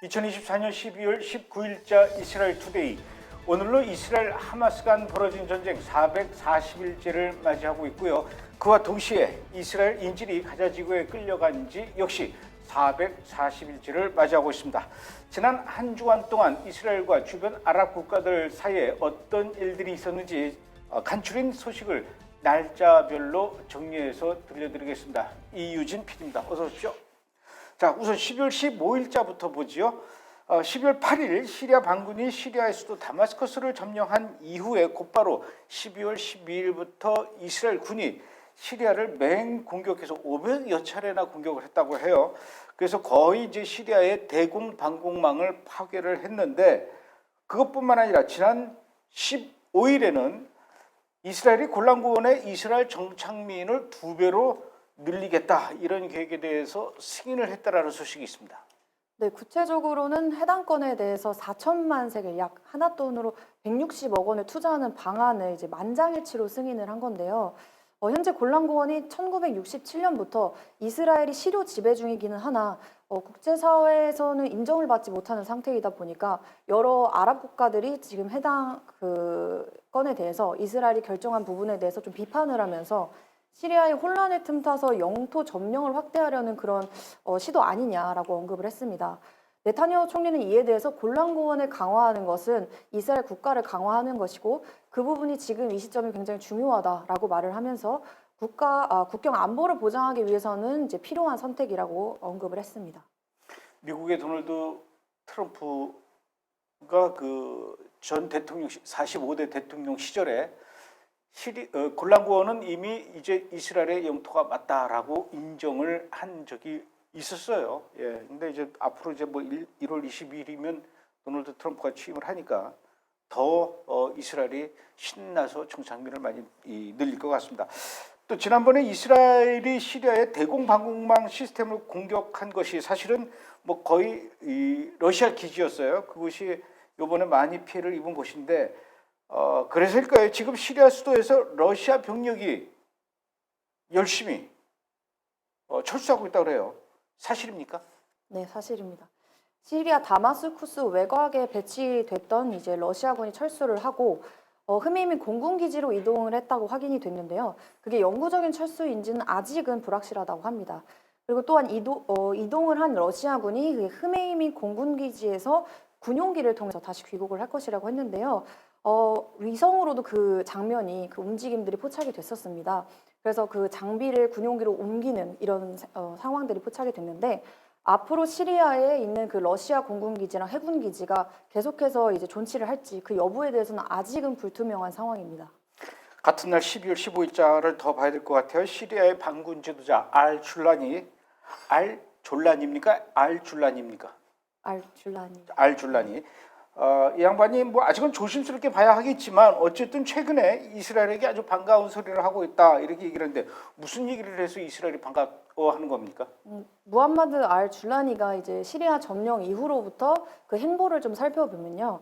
2024년 12월 19일자 이스라엘 투데이. 오늘로 이스라엘 하마스 간 벌어진 전쟁 440일째를 맞이하고 있고요. 그와 동시에 이스라엘 인질이 가자 지구에 끌려간 지 역시 440일째를 맞이하고 있습니다. 지난 한 주간 동안 이스라엘과 주변 아랍 국가들 사이에 어떤 일들이 있었는지 간추린 소식을 날짜별로 정리해서 들려드리겠습니다. 이유진 PD입니다. 어서 오십시오. 자, 우선 12월 15일자부터 보지요. 12월 8일 시리아 반군이 시리아의 수도 다마스커스를 점령한 이후에 곧바로 12월 12일부터 이스라엘 군이 시리아를 맹 공격해서 500여 차례나 공격을 했다고 해요. 그래서 거의 이제 시리아의 대공 방공망을 파괴를 했는데, 그것뿐만 아니라 지난 15일에는 이스라엘이 골란고원의 이스라엘 정착민을 2배로 늘리겠다, 이런 계획에 대해서 승인을 했다라는 소식이 있습니다. 네, 구체적으로는 해당 건에 대해서 4천만 세겔, 약 하나돈으로 160억 원을 투자하는 방안을 이제 만장일치로 승인을 한 건데요. 현재 골란고원이 1967년부터 이스라엘이 시료 지배 중이기는 하나 국제사회에서는 인정을 받지 못하는 상태이다 보니까 여러 아랍 국가들이 지금 해당 건에 대해서 이스라엘이 결정한 부분에 대해서 좀 비판을 하면서 시리아의 혼란을 틈타서 영토 점령을 확대하려는 그런 시도 아니냐라고 언급을 했습니다. 네타냐후 총리는 이에 대해서 골란고원을 강화하는 것은 이스라엘 국가를 강화하는 것이고 그 부분이 지금 이 시점이 굉장히 중요하다라고 말을 하면서 국경 안보를 보장하기 위해서는 이제 필요한 선택이라고 언급을 했습니다. 미국의 도널드 트럼프가 전 대통령 45대 대통령 시절에 골란고원은 이미 이제 이스라엘의 영토가 맞다라고 인정을 한 적이 있었어요. 예. 근데 이제 앞으로 이제 뭐 1월 22일이면 도널드 트럼프가 취임을 하니까 더 이스라엘이 신나서 정착민을 많이 늘릴 것 같습니다. 또 지난번에 이스라엘이 시리아의 대공 방공망 시스템을 공격한 것이 사실은 뭐 거의 러시아 기지였어요. 그것이 이번에 많이 피해를 입은 곳인데, 그래서일까요? 지금 시리아 수도에서 러시아 병력이 열심히 철수하고 있다고 그래요. 사실입니까? 네, 사실입니다. 시리아 다마스쿠스 외곽에 배치됐던 이제 러시아군이 철수를 하고 흐메이민 공군기지로 이동을 했다고 확인이 됐는데요. 그게 영구적인 철수인지는 아직은 불확실하다고 합니다. 그리고 또한 이동을 한 러시아군이 그 흐메이민 공군기지에서 군용기를 통해서 다시 귀국을 할 것이라고 했는데요. 위성으로도 그 장면이, 그 움직임들이 포착이 됐었습니다. 그래서 그 장비를 군용기로 옮기는 이런 상황들이 포착이 됐는데, 앞으로 시리아에 있는 그 러시아 공군기지랑 해군기지가 계속해서 이제 존치를 할지 그 여부에 대해서는 아직은 불투명한 상황입니다. 같은 날 12월 15일자를 더 봐야 될 것 같아요. 시리아의 반군 지도자 알졸라니, 알졸란입니까? 알줄란입니까? 알줄라니. 이 양반이 뭐 아직은 조심스럽게 봐야 하겠지만 어쨌든 최근에 이스라엘에게 아주 반가운 소리를 하고 있다, 이렇게 얘기를 하는데, 무슨 얘기를 해서 이스라엘이 반가워하는 겁니까? 무함마드 알줄라니가 이제 시리아 점령 이후로부터 그 행보를 좀 살펴보면요,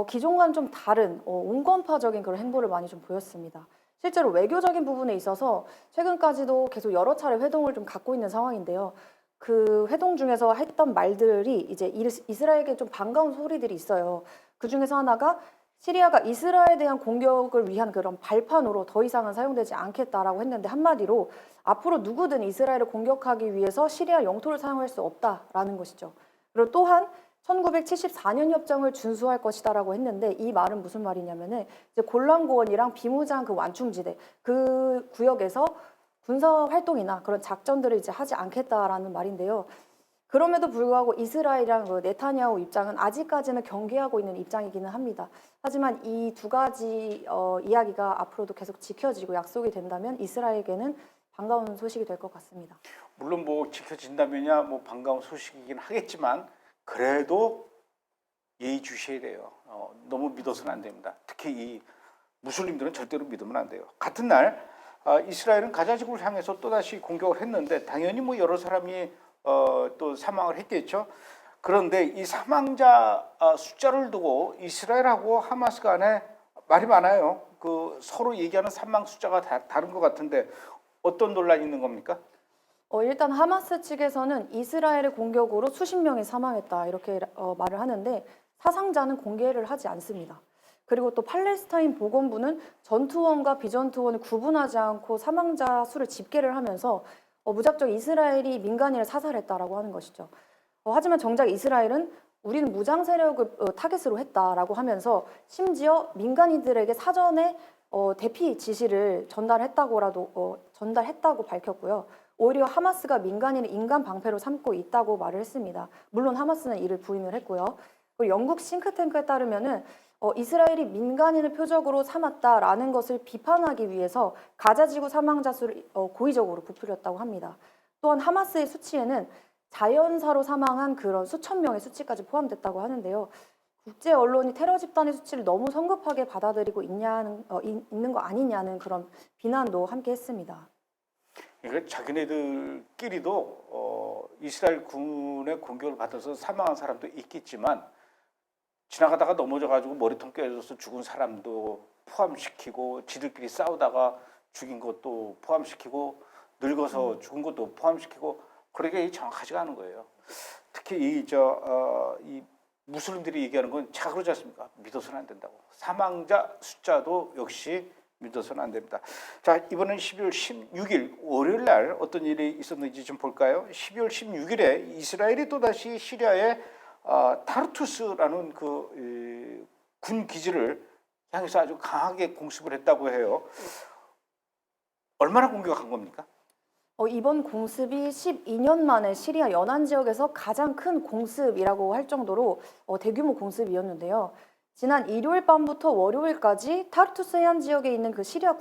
기존과는 좀 다른 온건파적인 그런 행보를 많이 좀 보였습니다. 실제로 외교적인 부분에 있어서 최근까지도 계속 여러 차례 회동을 좀 갖고 있는 상황인데요. 그 회동 중에서 했던 말들이 이제 이스라엘에게 좀 반가운 소리들이 있어요. 그 중에서 하나가 시리아가 이스라엘에 대한 공격을 위한 그런 발판으로 더 이상은 사용되지 않겠다라고 했는데, 한마디로 앞으로 누구든 이스라엘을 공격하기 위해서 시리아 영토를 사용할 수 없다라는 것이죠. 그리고 또한 1974년 협정을 준수할 것이다라고 했는데, 이 말은 무슨 말이냐면은 이제 골란고원이랑 비무장 그 완충지대 그 구역에서 군사 활동이나 그런 작전들을 이제 하지 않겠다라는 말인데요. 그럼에도 불구하고 이스라엘이랑 그 네타냐후 입장은 아직까지는 경계하고 있는 입장이기는 합니다. 하지만 이 두 가지 이야기가 앞으로도 계속 지켜지고 약속이 된다면 이스라엘에게는 반가운 소식이 될 것 같습니다. 물론 뭐 지켜진다면야 뭐 반가운 소식이긴 하겠지만, 그래도 예의주시해야 돼요. 너무 믿어서는 안 됩니다. 특히 이 무슬림들은 절대로 믿으면 안 돼요. 같은 날 이스라엘은 가자지구를 향해서 또다시 공격을 했는데, 당연히 뭐 여러 사람이 또 사망을 했겠죠. 그런데 이 사망자 숫자를 두고 이스라엘하고 하마스 간에 말이 많아요. 그 서로 얘기하는 사망 숫자가 다른 것 같은데 어떤 논란이 있는 겁니까? 일단 하마스 측에서는 이스라엘의 공격으로 수십 명이 사망했다 이렇게 말을 하는데 사상자는 공개를 하지 않습니다. 그리고 또 팔레스타인 보건부는 전투원과 비전투원을 구분하지 않고 사망자 수를 집계를 하면서 무작정 이스라엘이 민간인을 사살했다라고 하는 것이죠. 하지만 정작 이스라엘은 우리는 무장 세력을 타겟으로 했다라고 하면서 심지어 민간인들에게 사전에 대피 지시를 전달했다고 밝혔고요. 오히려 하마스가 민간인을 인간 방패로 삼고 있다고 말을 했습니다. 물론 하마스는 이를 부인을 했고요. 그리고 영국 싱크탱크에 따르면은 이스라엘이 민간인을 표적으로 삼았다라는 것을 비판하기 위해서 가자지구 사망자 수를 고의적으로 부풀렸다고 합니다. 또한 하마스의 수치에는 자연사로 사망한 그런 수천 명의 수치까지 포함됐다고 하는데요. 국제 언론이 테러 집단의 수치를 너무 성급하게 받아들이고 있는 거 아니냐는 그런 비난도 함께 했습니다. 그러니까 자기네들끼리도 이스라엘 군의 공격을 받아서 사망한 사람도 있겠지만 지나가다가 넘어져가지고 머리통 깨져서 죽은 사람도 포함시키고 지들끼리 싸우다가 죽인 것도 포함시키고 늙어서 죽은 것도 포함시키고 그러게 정확하지가 않은 거예요. 특히 이 무슬림들이 얘기하는 건 자 그러지 않습니까? 믿어서는 안 된다고. 사망자 숫자도 역시 믿어서는 안 됩니다. 자, 이번엔 12월 16일 월요일 날 어떤 일이 있었는지 좀 볼까요? 12월 16일에 이스라엘이 또다시 시리아의 타르투스라는 그 군 기지를 향해서 아주 강하게 공습을 했다고 해요. 얼마나 공격한 겁니까? 이번 공습이 12년 만에 시리아 연안 지역에서 가장 큰 공습이라고 할 정도로 대규모 공습이었는데요. 지난 일요일 밤부터 월요일까지 타르투스 해안 지역에 있는 그 시리아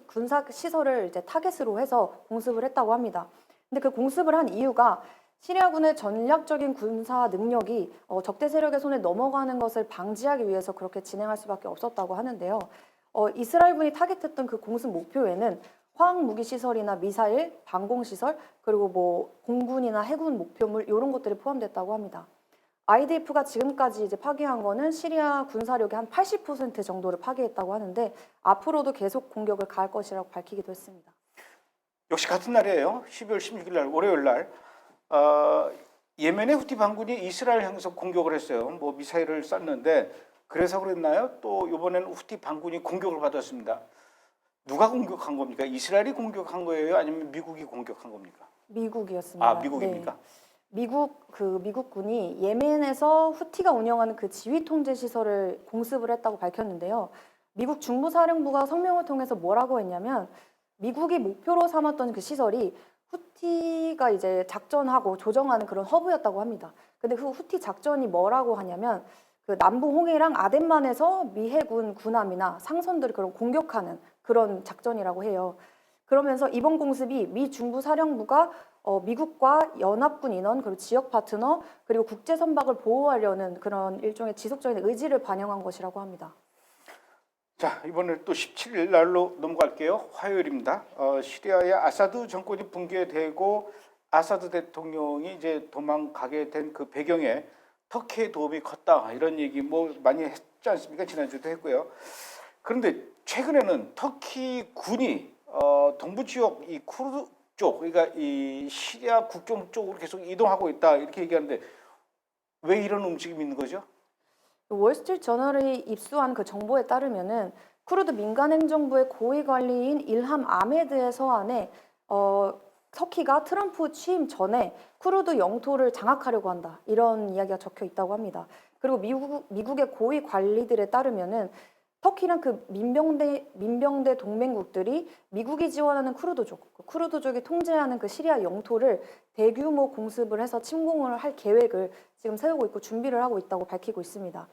군사 시설을 이제 타겟으로 해서 공습을 했다고 합니다. 근데 그 공습을 한 이유가 시리아군의 전략적인 군사 능력이 적대 세력의 손에 넘어가는 것을 방지하기 위해서 그렇게 진행할 수밖에 없었다고 하는데요. 이스라엘군이 타겟했던 그 공습 목표에는 화학 무기 시설이나 미사일, 방공 시설, 그리고 뭐 공군이나 해군 목표물 이런 것들이 포함됐다고 합니다. IDF가 지금까지 이제 파괴한 거는 시리아 군사력의 한 80% 정도를 파괴했다고 하는데 앞으로도 계속 공격을 가할 것이라고 밝히기도 했습니다. 역시 같은 날이에요. 12월 16일 날 월요일 날 예멘의 후티 반군이 이스라엘 향해서 공격을 했어요. 뭐 미사일을 쐈는데 그래서 그랬나요? 또 이번에는 후티 반군이 공격을 받았습니다. 누가 공격한 겁니까? 이스라엘이 공격한 거예요? 아니면 미국이 공격한 겁니까? 미국이었습니다. 미국입니까? 네. 미국군이 예멘에서 후티가 운영하는 그 지휘 통제 시설을 공습을 했다고 밝혔는데요. 미국 중부사령부가 성명을 통해서 뭐라고 했냐면 미국이 목표로 삼았던 그 시설이 후티가 이제 작전하고 조정하는 그런 허브였다고 합니다. 근데 그 후티 작전이 뭐라고 하냐면 그 남부 홍해랑 아덴만에서 미 해군 군함이나 상선들을 그런 공격하는 그런 작전이라고 해요. 그러면서 이번 공습이 미 중부 사령부가 미국과 연합군 인원 그리고 지역 파트너 그리고 국제 선박을 보호하려는 그런 일종의 지속적인 의지를 반영한 것이라고 합니다. 자, 이번에 또 17일 날로 넘어갈게요. 화요일입니다. 시리아의 아사드 정권이 붕괴되고 아사드 대통령이 이제 도망가게 된 그 배경에 터키의 도움이 컸다 이런 얘기 뭐 많이 했지 않습니까? 지난주도 했고요. 그런데 최근에는 터키 군이 동부 지역 이 쿠르드 쪽 그러니까 이 시리아 국경 쪽으로 계속 이동하고 있다 이렇게 얘기하는데 왜 이런 움직임이 있는 거죠? 월스트리트 저널이 입수한 그 정보에 따르면은 쿠르드 민간행정부의 고위 관리인 일함 아메드의 서한에 터키가 트럼프 취임 전에 쿠르드 영토를 장악하려고 한다 이런 이야기가 적혀 있다고 합니다. 그리고 미국의 고위 관리들에 따르면은 터키랑 그 민병대 동맹국들이 미국이 지원하는 쿠르드족이 통제하는 그 시리아 영토를 대규모 공습을 해서 침공을 할 계획을 지금 세우고 있고 준비를 하고 있다고 밝히고 있습니다.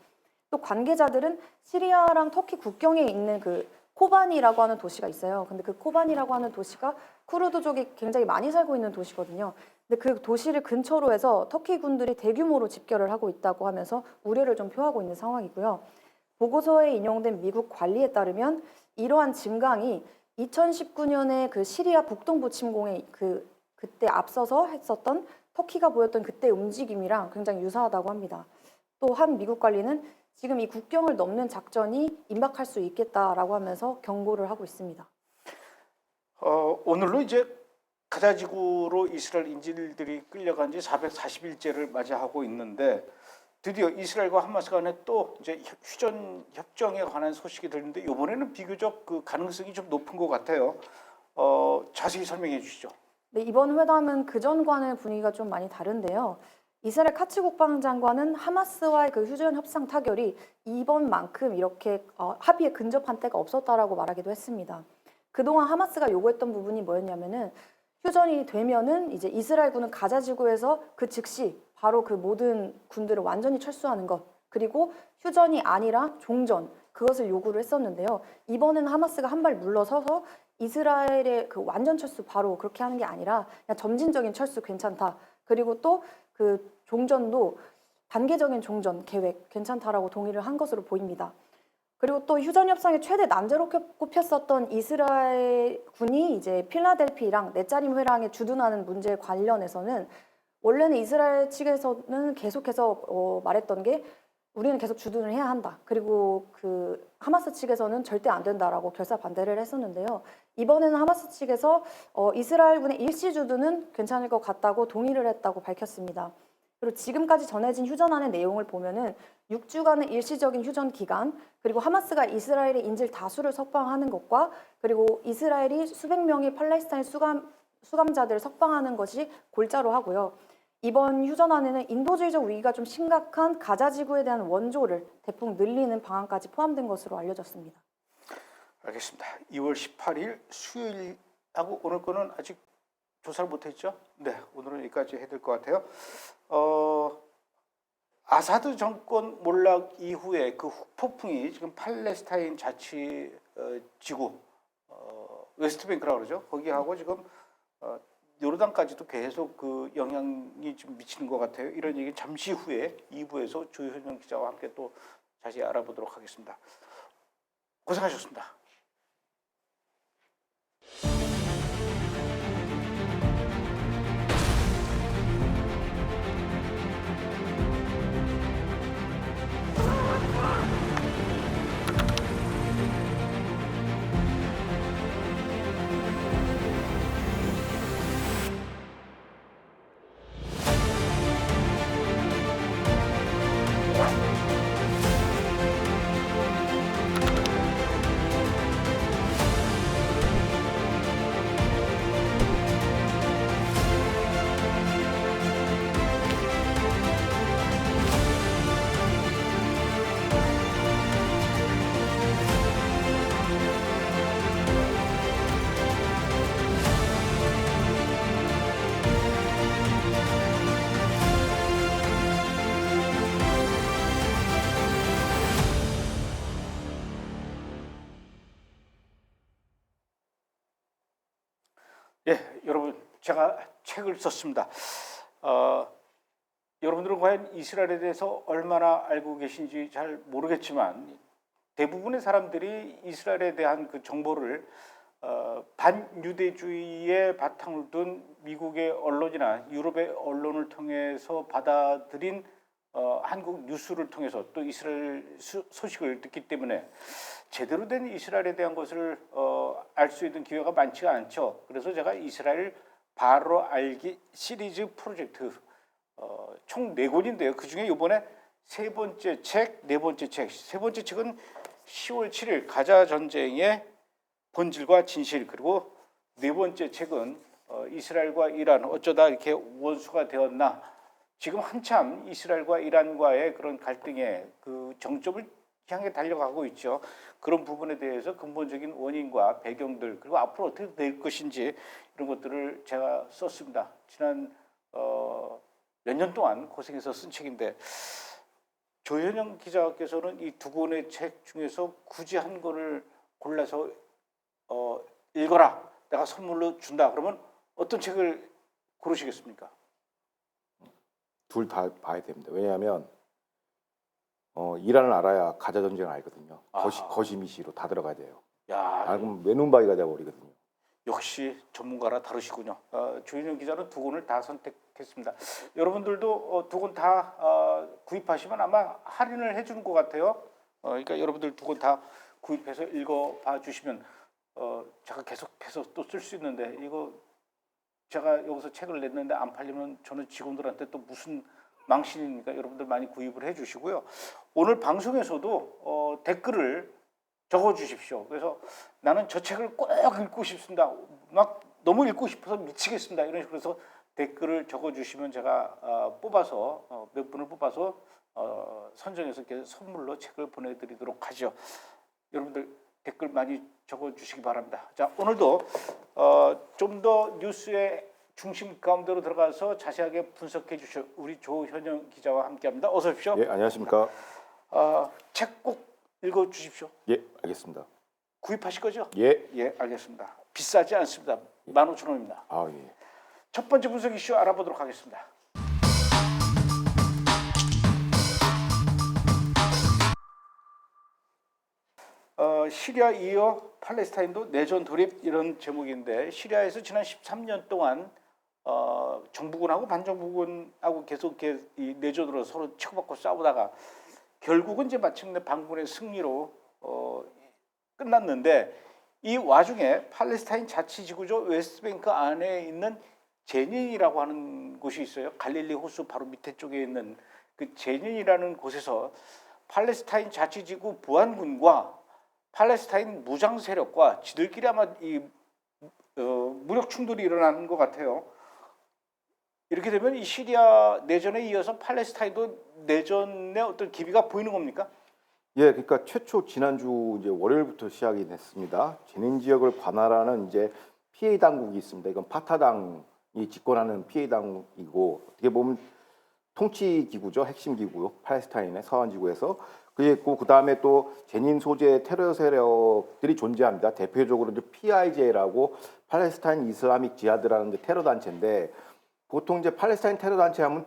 또 관계자들은 시리아랑 터키 국경에 있는 그 코바니라고 하는 도시가 있어요. 근데 그 코바니라고 하는 도시가 쿠르드족이 굉장히 많이 살고 있는 도시거든요. 근데 그 도시를 근처로 해서 터키 군들이 대규모로 집결을 하고 있다고 하면서 우려를 좀 표하고 있는 상황이고요. 보고서에 인용된 미국 관리에 따르면 이러한 증강이 2019년에 그 시리아 북동부 침공에 그때 앞서서 했었던 터키가 보였던 그때 움직임이랑 굉장히 유사하다고 합니다. 또 한 미국 관리는 지금 이 국경을 넘는 작전이 임박할 수 있겠다라고 하면서 경고를 하고 있습니다. 오늘로 이제 가자지구로 이스라엘 인질들이 끌려간 지 440일째를 맞이하고 있는데 드디어 이스라엘과 하마스 간에 또 이제 휴전 협정에 관한 소식이 들리는데 이번에는 비교적 그 가능성이 좀 높은 것 같아요. 자세히 설명해 주시죠. 네, 이번 회담은 그전과는 분위기가 좀 많이 다른데요. 이스라엘 카츠 국방장관은 하마스와의 그 휴전 협상 타결이 이번만큼 이렇게 합의에 근접한 때가 없었다라고 말하기도 했습니다. 그동안 하마스가 요구했던 부분이 뭐였냐면은 휴전이 되면은 이제 이스라엘군은 가자 지구에서 그 즉시 바로 그 모든 군들을 완전히 철수하는 것, 그리고 휴전이 아니라 종전, 그것을 요구를 했었는데요. 이번에는 하마스가 한 발 물러서서 이스라엘의 그 완전 철수 바로 그렇게 하는 게 아니라 그냥 점진적인 철수 괜찮다. 그리고 또 그 종전도 단계적인 종전 계획 괜찮다라고 동의를 한 것으로 보입니다. 그리고 또 휴전 협상의 최대 난제로 꼽혔었던 이스라엘 군이 이제 필라델피랑 넷자림 회랑에 주둔하는 문제에 관련해서는 원래는 이스라엘 측에서는 계속해서 말했던 게 우리는 계속 주둔을 해야 한다. 그리고 그 하마스 측에서는 절대 안 된다라고 결사 반대를 했었는데요. 이번에는 하마스 측에서 이스라엘군의 일시 주둔은 괜찮을 것 같다고 동의를 했다고 밝혔습니다. 그리고 지금까지 전해진 휴전안의 내용을 보면은 6주간의 일시적인 휴전 기간, 그리고 하마스가 이스라엘의 인질 다수를 석방하는 것과 그리고 이스라엘이 수백 명의 팔레스타인 수감자들을 석방하는 것이 골자로 하고요. 이번 휴전안에는 인도주의적 위기가 좀 심각한 가자 지구에 대한 원조를 대폭 늘리는 방안까지 포함된 것으로 알려졌습니다. 알겠습니다. 2월 18일 수요일하고 오늘 거는 아직 조사를 못했죠? 네, 오늘은 여기까지 해야 될 것 같아요. 아사드 정권 몰락 이후에 그 후폭풍이 지금 팔레스타인 자치 지구 웨스트뱅크라고 그러죠. 거기하고 지금 요르단까지도 계속 그 영향이 좀 미치는 것 같아요. 이런 얘기 잠시 후에 2부에서 조현영 기자와 함께 또 자세히 알아보도록 하겠습니다. 고생하셨습니다. 예, 여러분 제가 책을 썼습니다. 여러분들은 과연 이스라엘에 대해서 얼마나 알고 계신지 잘 모르겠지만 대부분의 사람들이 이스라엘에 대한 그 정보를 반유대주의에 바탕을 둔 미국의 언론이나 유럽의 언론을 통해서 받아들인 한국 뉴스를 통해서 또 이스라엘 소식을 듣기 때문에 제대로 된 이스라엘에 대한 것을 알 수 있는 기회가 많지가 않죠. 그래서 제가 이스라엘 바로 알기 시리즈 프로젝트 총 4권인데요. 그중에 이번에 세 번째 책, 네 번째 책, 세 번째 책은 10월 7일 가자 전쟁의 본질과 진실, 그리고 네 번째 책은 이스라엘과 이란 어쩌다 이렇게 원수가 되었나. 지금 한참 이스라엘과 이란과의 그런 갈등의 그 정점을 향해 달려가고 있죠. 그런 부분에 대해서 근본적인 원인과 배경들, 그리고 앞으로 어떻게 될 것인지 이런 것들을 제가 썼습니다. 지난 몇 년 동안 고생해서 쓴 책인데 조현영 기자께서는 이 두 권의 책 중에서 굳이 한 권을 골라서 읽어라, 내가 선물로 준다 그러면 어떤 책을 고르시겠습니까? 둘 다 봐야 됩니다. 왜냐하면 이란을 알아야 가자 전쟁을 알거든요. 거시미시로 다 들어가야 돼요. 야, 그럼 외눈박이가 되어버리거든요. 역시 전문가라 다르시군요. 조현영 기자는 두 권을 다 선택했습니다. 여러분들도 두 권 다 구입하시면 아마 할인을 해주는 것 같아요. 그러니까 여러분들 두 권 다 구입해서 읽어봐 주시면 제가 계속해서 또 쓸 수 있는데 이거 제가 여기서 책을 냈는데 안 팔리면 저는 직원들한테 또 무슨 망신이니까 여러분들 많이 구입을 해주시고요. 오늘 방송에서도 댓글을 적어주십시오. 그래서 나는 저 책을 꼭 읽고 싶습니다. 막 너무 읽고 싶어서 미치겠습니다. 이런 식으로 해서 댓글을 적어주시면 제가 뽑아서 몇 분을 뽑아서 선정해서 이렇게 선물로 책을 보내드리도록 하죠. 여러분들 댓글 많이 적어주시기 바랍니다. 자, 오늘도 좀 더 뉴스의 중심 가운데로 들어가서 자세하게 분석해 주실 우리 조현영 기자와 함께합니다. 어서 오십시오. 예, 안녕하십니까? 책 꼭 읽어주십시오. 예, 알겠습니다. 구입하실 거죠? 예. 예, 알겠습니다. 비싸지 않습니다. 15,000원입니다. 아, 예. 첫 번째 분석 이슈 알아보도록 하겠습니다. 시리아 이어 팔레스타인도 내전 돌입 이런 제목인데 시리아에서 지난 13년 동안 정부군하고 반정부군하고 계속 이 내전으로 서로 치고받고 싸우다가 결국은 이제 마침내 반군의 승리로 끝났는데 이 와중에 팔레스타인 자치지구죠 웨스트뱅크 안에 있는 제닌이라고 하는 곳이 있어요. 갈릴리 호수 바로 밑에 쪽에 있는 그 제닌이라는 곳에서 팔레스타인 자치지구 부안군과 팔레스타인 무장 세력과 지들끼리 아마 이 무력 충돌이 일어나는 것 같아요. 이렇게 되면 이 시리아 내전에 이어서 팔레스타인도 내전의 어떤 기미가 보이는 겁니까? 예, 그러니까 최초 지난주 이제 월요일부터 시작이 됐습니다. 제닌 지역을 관할하는 이제 피해 당국이 있습니다. 이건 파타당이 집권하는 피해 당국이고 어떻게 보면 통치 기구죠, 핵심 기구요, 팔레스타인의 서한 지구에서. 그리고 그 다음에 또 제닌 소재 테러 세력들이 존재합니다. 대표적으로 이제 PIJ라고 팔레스타인 이슬라믹 지하드라는 이제 테러 단체인데 보통 이제 팔레스타인 테러 단체 하면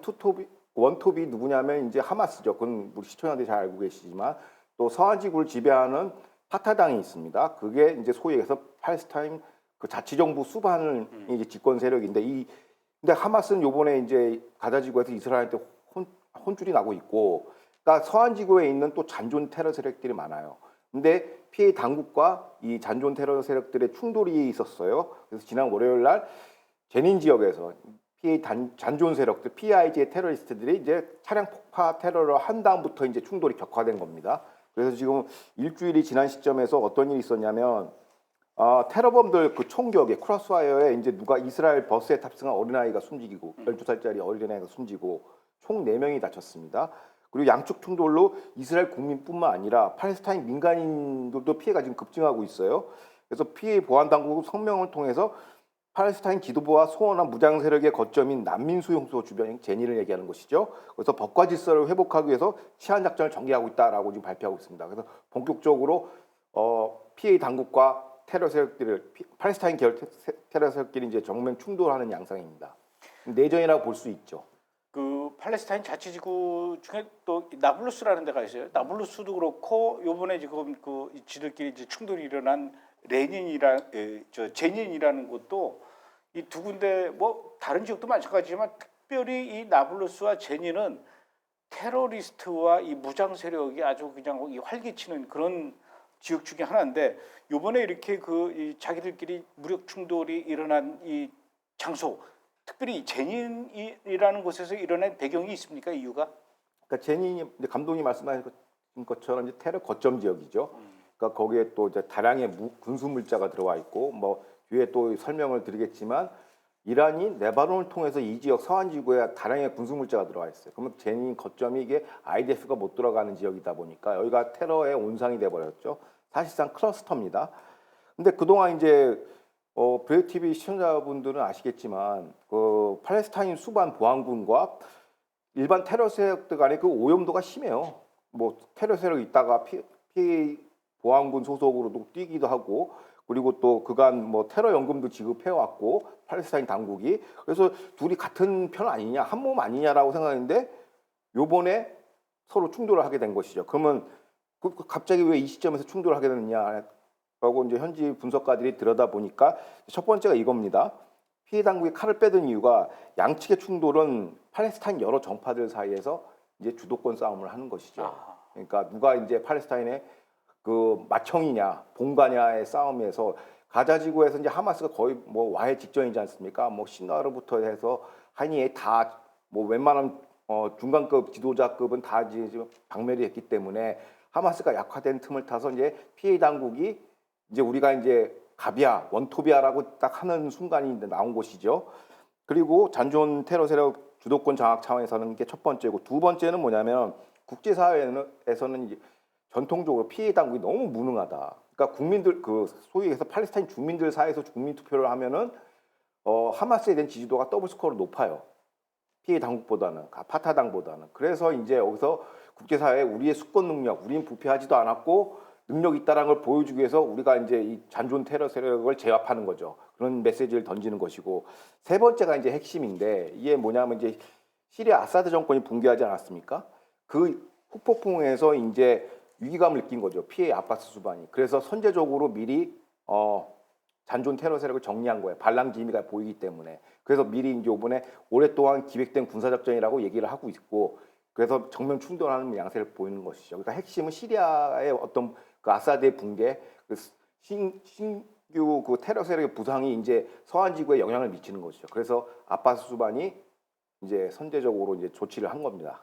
원톱이 누구냐면 이제 하마스죠. 그건 우리 시청자들이 잘 알고 계시지만 또 서한 지구를 지배하는 파타당이 있습니다. 그게 이제 소위 해서 팔레스타인 그 자치정부 수반을 이제 집권 세력인데 근데 하마스는 요번에 이제 가자 지구에서 이스라엘한테 혼쭐이 나고 있고, 그러니까 서한 지구에 있는 또 잔존 테러 세력들이 많아요. 근데 피해 당국과 이 잔존 테러 세력들의 충돌이 있었어요. 그래서 지난 월요일 날 제닌 지역에서 피해 잔존 세력들, PIJ 테러리스트들이 이제 차량 폭파 테러를 한 다음부터 이제 충돌이 격화된 겁니다. 그래서 지금 일주일이 지난 시점에서 어떤 일이 있었냐면 테러범들 그 총격에 크로스와이어에 이제 누가 이스라엘 버스에 탑승한 어린아이가 숨지고 12살짜리 어린아이가 숨지고 총 4명이 다쳤습니다. 그리고 양측 충돌로 이스라엘 국민뿐만 아니라 팔레스타인 민간인들도 피해가 지금 급증하고 있어요. 그래서 피해 보안 당국은 성명을 통해서 팔레스타인 지도부와 소원한 무장 세력의 거점인 난민 수용소 주변인 제니를 얘기하는 것이죠. 그래서 법과 질서를 회복하기 위해서 치안 작전을 전개하고 있다라고 지금 발표하고 있습니다. 그래서 본격적으로 피해 당국과 테러 세력들을 팔레스타인 계열 테러 세력끼리 이제 정면 충돌하는 양상입니다. 내전이라고 볼 수 있죠. 그 팔레스타인 자치지구 중에 또 나블루스라는 데가 있어요. 나블루스도 그렇고 요번에 지금 그 지들끼리 이제 충돌이 일어난 제닌이라는 곳도 이 두 군데 뭐 다른 지역도 마찬가지지만 특별히 이 나블루스와 제닌은 테러리스트와 이 무장 세력이 아주 그냥 이 활기치는 그런 지역 중에 하나인데 요번에 이렇게 이 자기들끼리 무력 충돌이 일어난 이 장소 특별히 제닌이라는 곳에서 일어난 배경이 있습니까? 이유가? 그러니까 제닌이 감독님 말씀하신 것처럼 이제 테러 거점 지역이죠. 그러니까 거기에 또 이제 다량의 군수 물자가 들어와 있고 뭐 뒤에 또 설명을 드리겠지만 이란이 레바논을 통해서 이 지역 서한 지구에 다량의 군수 물자가 들어와 있어요. 그러면 제닌 거점이 이게 IDF가 못 들어가는 지역이다 보니까 여기가 테러의 온상이 돼 버렸죠. 사실상 클러스터입니다. 근데 그동안 이제 브레이브 TV 시청자분들은 아시겠지만 그 팔레스타인 수반 보안군과 일반 테러 세력들 간의 그 오염도가 심해요. 뭐 테러 세력이 있다가 피해 보안군 소속으로도 뛰기도 하고 그리고 또 그간 뭐 테러 연금도 지급해 왔고 팔레스타인 당국이 그래서 둘이 같은 편 아니냐 한 몸 아니냐라고 생각했는데 요번에 서로 충돌을 하게 된 것이죠. 그러면 갑자기 왜 이 시점에서 충돌을 하게 됐느냐? 라고 이제 현지 분석가들이 들여다보니까 첫 번째가 이겁니다. 피해 당국이 칼을 빼든 이유가 양측의 충돌은 팔레스타인 여러 정파들 사이에서 이제 주도권 싸움을 하는 것이죠. 그러니까 누가 이제 팔레스타인의 그 맏형이냐, 본가냐의 싸움에서 가자 지구에서 이제 하마스가 거의 뭐 와해 직전이지 않습니까? 뭐 신화로부터 해서 한이에 다 뭐 웬만한 중간급 지도자급은 다 지금 박멸이 했기 때문에 하마스가 약화된 틈을 타서 이제 PA 당국이 이제 우리가 이제 갑이야 원톱이야라고 딱 하는 순간이 이제 나온 것이죠. 그리고 잔존 테러 세력 주도권 장악 차원에서는 게 첫 번째고, 두 번째는 뭐냐면 국제사회에서는 이제 전통적으로 PA 당국이 너무 무능하다. 그러니까 국민들 그 소위 해서 팔레스타인 주민들 사이에서 국민 투표를 하면은 하마스에 대한 지지도가 더블 스코어로 높아요. PA 당국보다는, 파타당보다는. 그래서 이제 여기서 국제사회에 우리의 수권 능력, 우리는 부패하지도 않았고 능력 있다라는 걸 보여주기 위해서 우리가 이제 이 잔존 테러 세력을 제압하는 거죠. 그런 메시지를 던지는 것이고, 세 번째가 이제 핵심인데, 이게 뭐냐면 이제 시리아 아사드 정권이 붕괴하지 않았습니까? 그 후폭풍에서 이제 위기감을 느낀 거죠. 피해 아바스 수반이. 그래서 선제적으로 미리 잔존 테러 세력을 정리한 거예요. 반란 기미가 보이기 때문에. 그래서 미리 이제 이번에 오랫동안 기획된 군사작전이라고 얘기를 하고 있고, 그래서 정면 충돌하는 양세를 보이는 것이죠. 그러니까 핵심은 시리아의 어떤 그 아사드의 붕괴, 그 신규 그 테러 세력의 부상이 이제 서한 지구에 영향을 미치는 것이죠. 그래서 아바스 수반이 이제 선제적으로 이제 조치를 한 겁니다.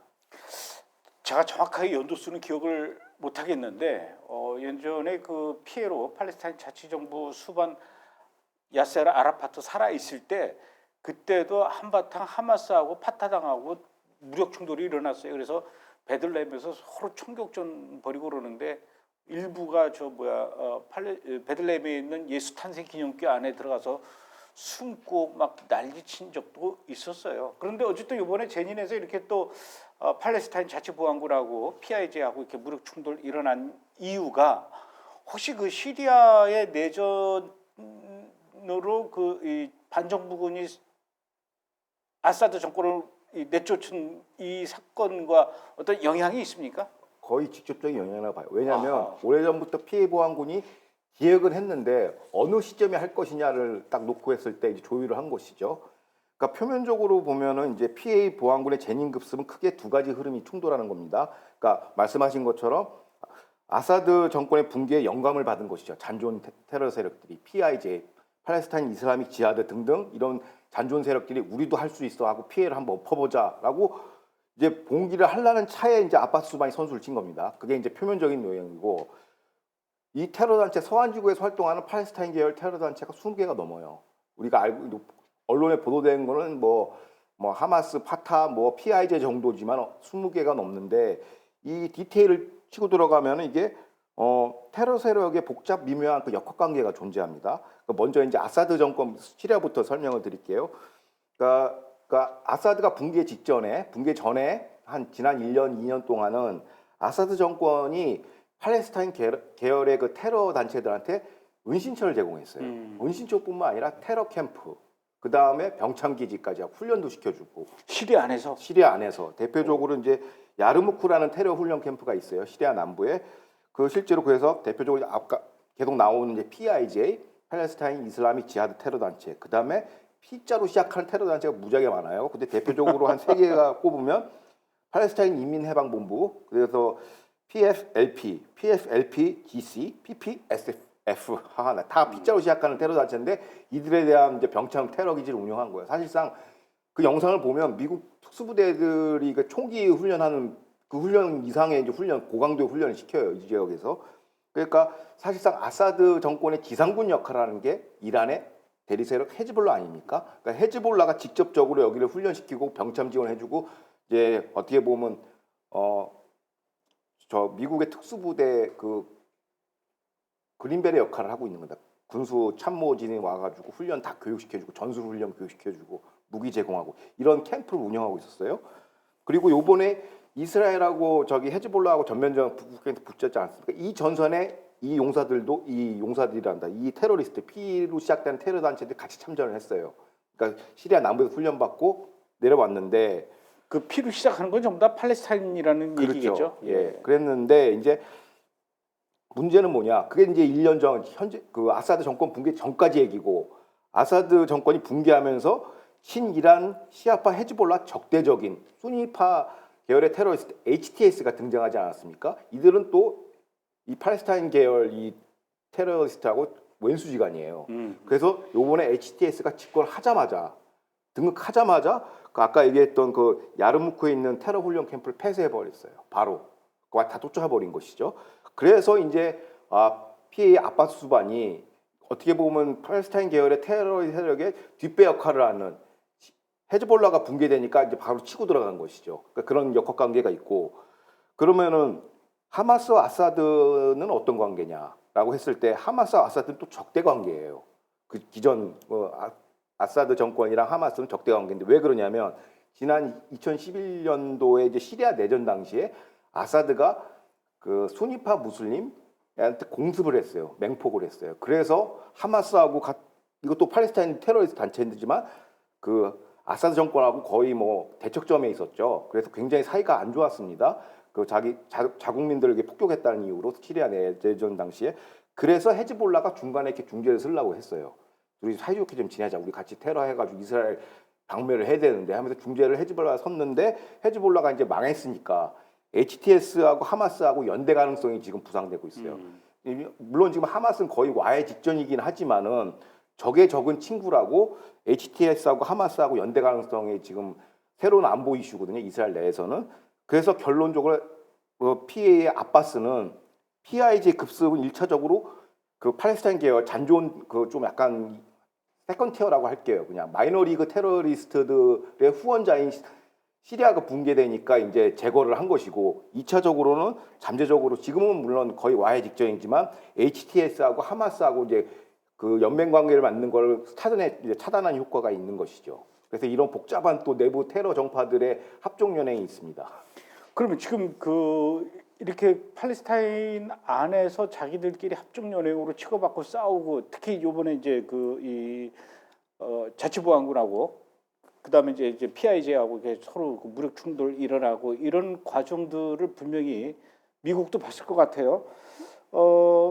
제가 정확하게 연도수는 기억을 못 하겠는데 예전에 그 피에로 팔레스타인 자치정부 수반 야세르 아라파트 살아 있을 때 그때도 한바탕 하마스하고 파타당하고 무력 충돌이 일어났어요. 그래서 베들레헴에서 서로 총격전 벌이고 그러는데 일부가 베들레헴에 있는 예수 탄생 기념교 안에 들어가서 숨고 막 난리친 적도 있었어요. 그런데 어쨌든 이번에 제닌에서 이렇게 또 팔레스타인 자치보안군하고 PIJ하고 이렇게 무력 충돌 일어난 이유가 혹시 그 시리아의 내전으로 이 반정부군이 아사드 정권을 내쫓은 이 사건과 어떤 영향이 있습니까? 거의 직접적인 영향을 봐요. 왜냐하면 오래전부터 피해 보안군이 기획을 했는데 어느 시점에 할 것이냐를 딱 놓고 했을 때 이제 조율을 한 것이죠. 그러니까 표면적으로 보면은 이제 PA 보안군의 재님 급습은 크게 두 가지 흐름이 충돌하는 겁니다. 그러니까 말씀하신 것처럼 아사드 정권의 붕괴에 영감을 받은 것이죠. 잔존 테러 세력들이 PIJ, 팔레스타인 이슬라믹 지하드 등등 이런 잔존 세력들이 우리도 할 수 있어 하고 피해를 한번 엎어보자라고 이제 봉기를 하려는 차에 이제 아바스 수반이 선수를 친 겁니다. 그게 이제 표면적인 내용이고, 이 테러 단체 서한 지구에서 활동하는 팔레스타인 계열 테러 단체가 20개가 넘어요. 우리가 알고 언론에 보도된 거는 뭐 하마스, 파타, 뭐 PIJ 정도지만 20개가 넘는데, 이 디테일을 치고 들어가면 이게 테러 세력의 복잡 미묘한 그 역학 관계가 존재합니다. 먼저 이제 아사드 정권 시리아부터 설명을 드릴게요. 그러니까 아사드가 붕괴 전에 한 지난 1년, 2년 동안은 아사드 정권이 팔레스타인 계열의 그 테러 단체들한테 은신처를 제공했어요. 은신처뿐만 아니라 테러 캠프, 그 다음에 병참 기지까지 하고 훈련도 시켜주고. 시리아 안에서 대표적으로 이제 야르무크라는 테러 훈련 캠프가 있어요. 시리아 남부에. 그 실제로 그래서 대표적으로 아까 계속 나오는 이제 PIJ, 팔레스타인 이슬라믹 지하드 테러 단체, 그 다음에 P자로 시작하는 테러 단체가 무지하게 많아요. 근데 대표적으로 한 3개가 꼽으면 팔레스타인 인민해방본부, 그래서 PFLP, PFLP-GC, PPSF, 다 P자로 시작하는 테러 단체인데 이들에 대한 이제 병참 테러 기지를 운영한 거예요. 사실상 그 영상을 보면 미국 특수부대들이 그 총기 훈련하는 그 훈련 이상의 이제 고강도 훈련을 시켜요, 이 지역에서. 그러니까 사실상 아사드 정권의 지상군 역할을 하는 게 이란의 대리세력 헤즈볼라 아닙니까? 그러니까 헤즈볼라가 직접적으로 여기를 훈련시키고 병참 지원해주고, 이제 어떻게 보면 저 미국의 특수부대 그 그린벨의 역할을 하고 있는 겁니다. 군수 참모진이 와가지고 훈련 다 교육시켜주고, 전술 훈련 교육시켜주고, 무기 제공하고 이런 캠프를 운영하고 있었어요. 그리고 요번에 이스라엘하고 저기 헤즈볼라하고 전면전 북극에서 붙였지 않습니까? 이 전선에 이 용사들이란다. 이 테러리스트, P로 시작된 테러 단체들이 같이 참전을 했어요. 그러니까 시리아 남부에서 훈련받고 내려왔는데, 그 P로 시작하는 건 전부 다 팔레스타인이라는 그렇죠. 얘기겠죠. 예. 그랬는데 이제 문제는 뭐냐? 그게 이제 1년 전 현재 그 아사드 정권 붕괴 전까지 얘기고, 아사드 정권이 붕괴하면서 친이란 시아파 헤즈볼라 적대적인 수니파 계열의 테러리스트 HTS가 등장하지 않았습니까? 이들은 또 이 팔레스타인 계열 이 테러리스트하고 왼수지간이에요. 그래서 요번에 HTS가 집권하자마자 등극하자마자 그 아까 얘기했던 그 야르무크에 있는 테러 훈련 캠프를 폐쇄해 버렸어요. 바로 그와 다 쫓아가 버린 것이죠. 그래서 이제 PA 아바스 수반이 어떻게 보면 팔레스타인 계열의 테러 세력의 뒷배 역할을 하는 헤즈볼라가 붕괴되니까 이제 바로 치고 들어간 것이죠. 그러니까 그런 역학 관계가 있고 그러면은 하마스와 아사드는 어떤 관계냐라고 했을 때 하마스와 아사드는 또 적대 관계예요. 그 기존 아사드 정권이랑 하마스는 적대 관계인데 왜 그러냐면 지난 2011년도에 이제 시리아 내전 당시에 아사드가 그 수니파 무슬림한테 공습을 했어요. 맹폭을 했어요. 그래서 하마스하고 이것도 팔레스타인 테러리스트 단체이지만 그 아사드 정권하고 거의 뭐 대척점에 있었죠. 그래서 굉장히 사이가 안 좋았습니다. 그 자국민들에게 폭격했다는 이유로 시리아 내전 당시에 그래서 헤즈볼라가 중간에 이렇게 중재를 쓰려고 했어요. 우리 사이좋게 좀 지내자. 우리 같이 테러해가지고 이스라엘 방멸을 해야 되는데 하면서 중재를 헤즈볼라가 섰는데 헤즈볼라가 이제 망했으니까 HTS하고 하마스하고 연대 가능성이 지금 부상되고 있어요. 물론 지금 하마스는 거의 와해 직전이긴 하지만은 적의 적은 친구라고 HTS하고 하마스하고 연대 가능성이 지금 새로운 안보 이슈거든요. 이스라엘 내에서는. 그래서 결론적으로 PA의 아바스는 PIG 급습은 1차적으로 그 팔레스타인 계열 잔존 그 좀 약간 세컨 티어라고 할게요. 그냥 마이너리그 테러리스트들의 후원자인 시리아가 붕괴되니까 이제 제거를 한 것이고 2차적으로는 잠재적으로 지금은 물론 거의 와해 직전이지만 HTS하고 하마스하고 이제 그 연맹 관계를 맞는 걸 차단한 효과가 있는 것이죠. 그래서 이런 복잡한 또 내부 테러 정파들의 합종 연행이 있습니다. 그러면 지금 그 이렇게 팔레스타인 안에서 자기들끼리 합종 연행으로 치고받고 싸우고 특히 이번에 이제 그 자치보안군하고 그다음에 이제 PIJ하고 서로 그 무력 충돌 일어나고 이런 과정들을 분명히 미국도 봤을 것 같아요.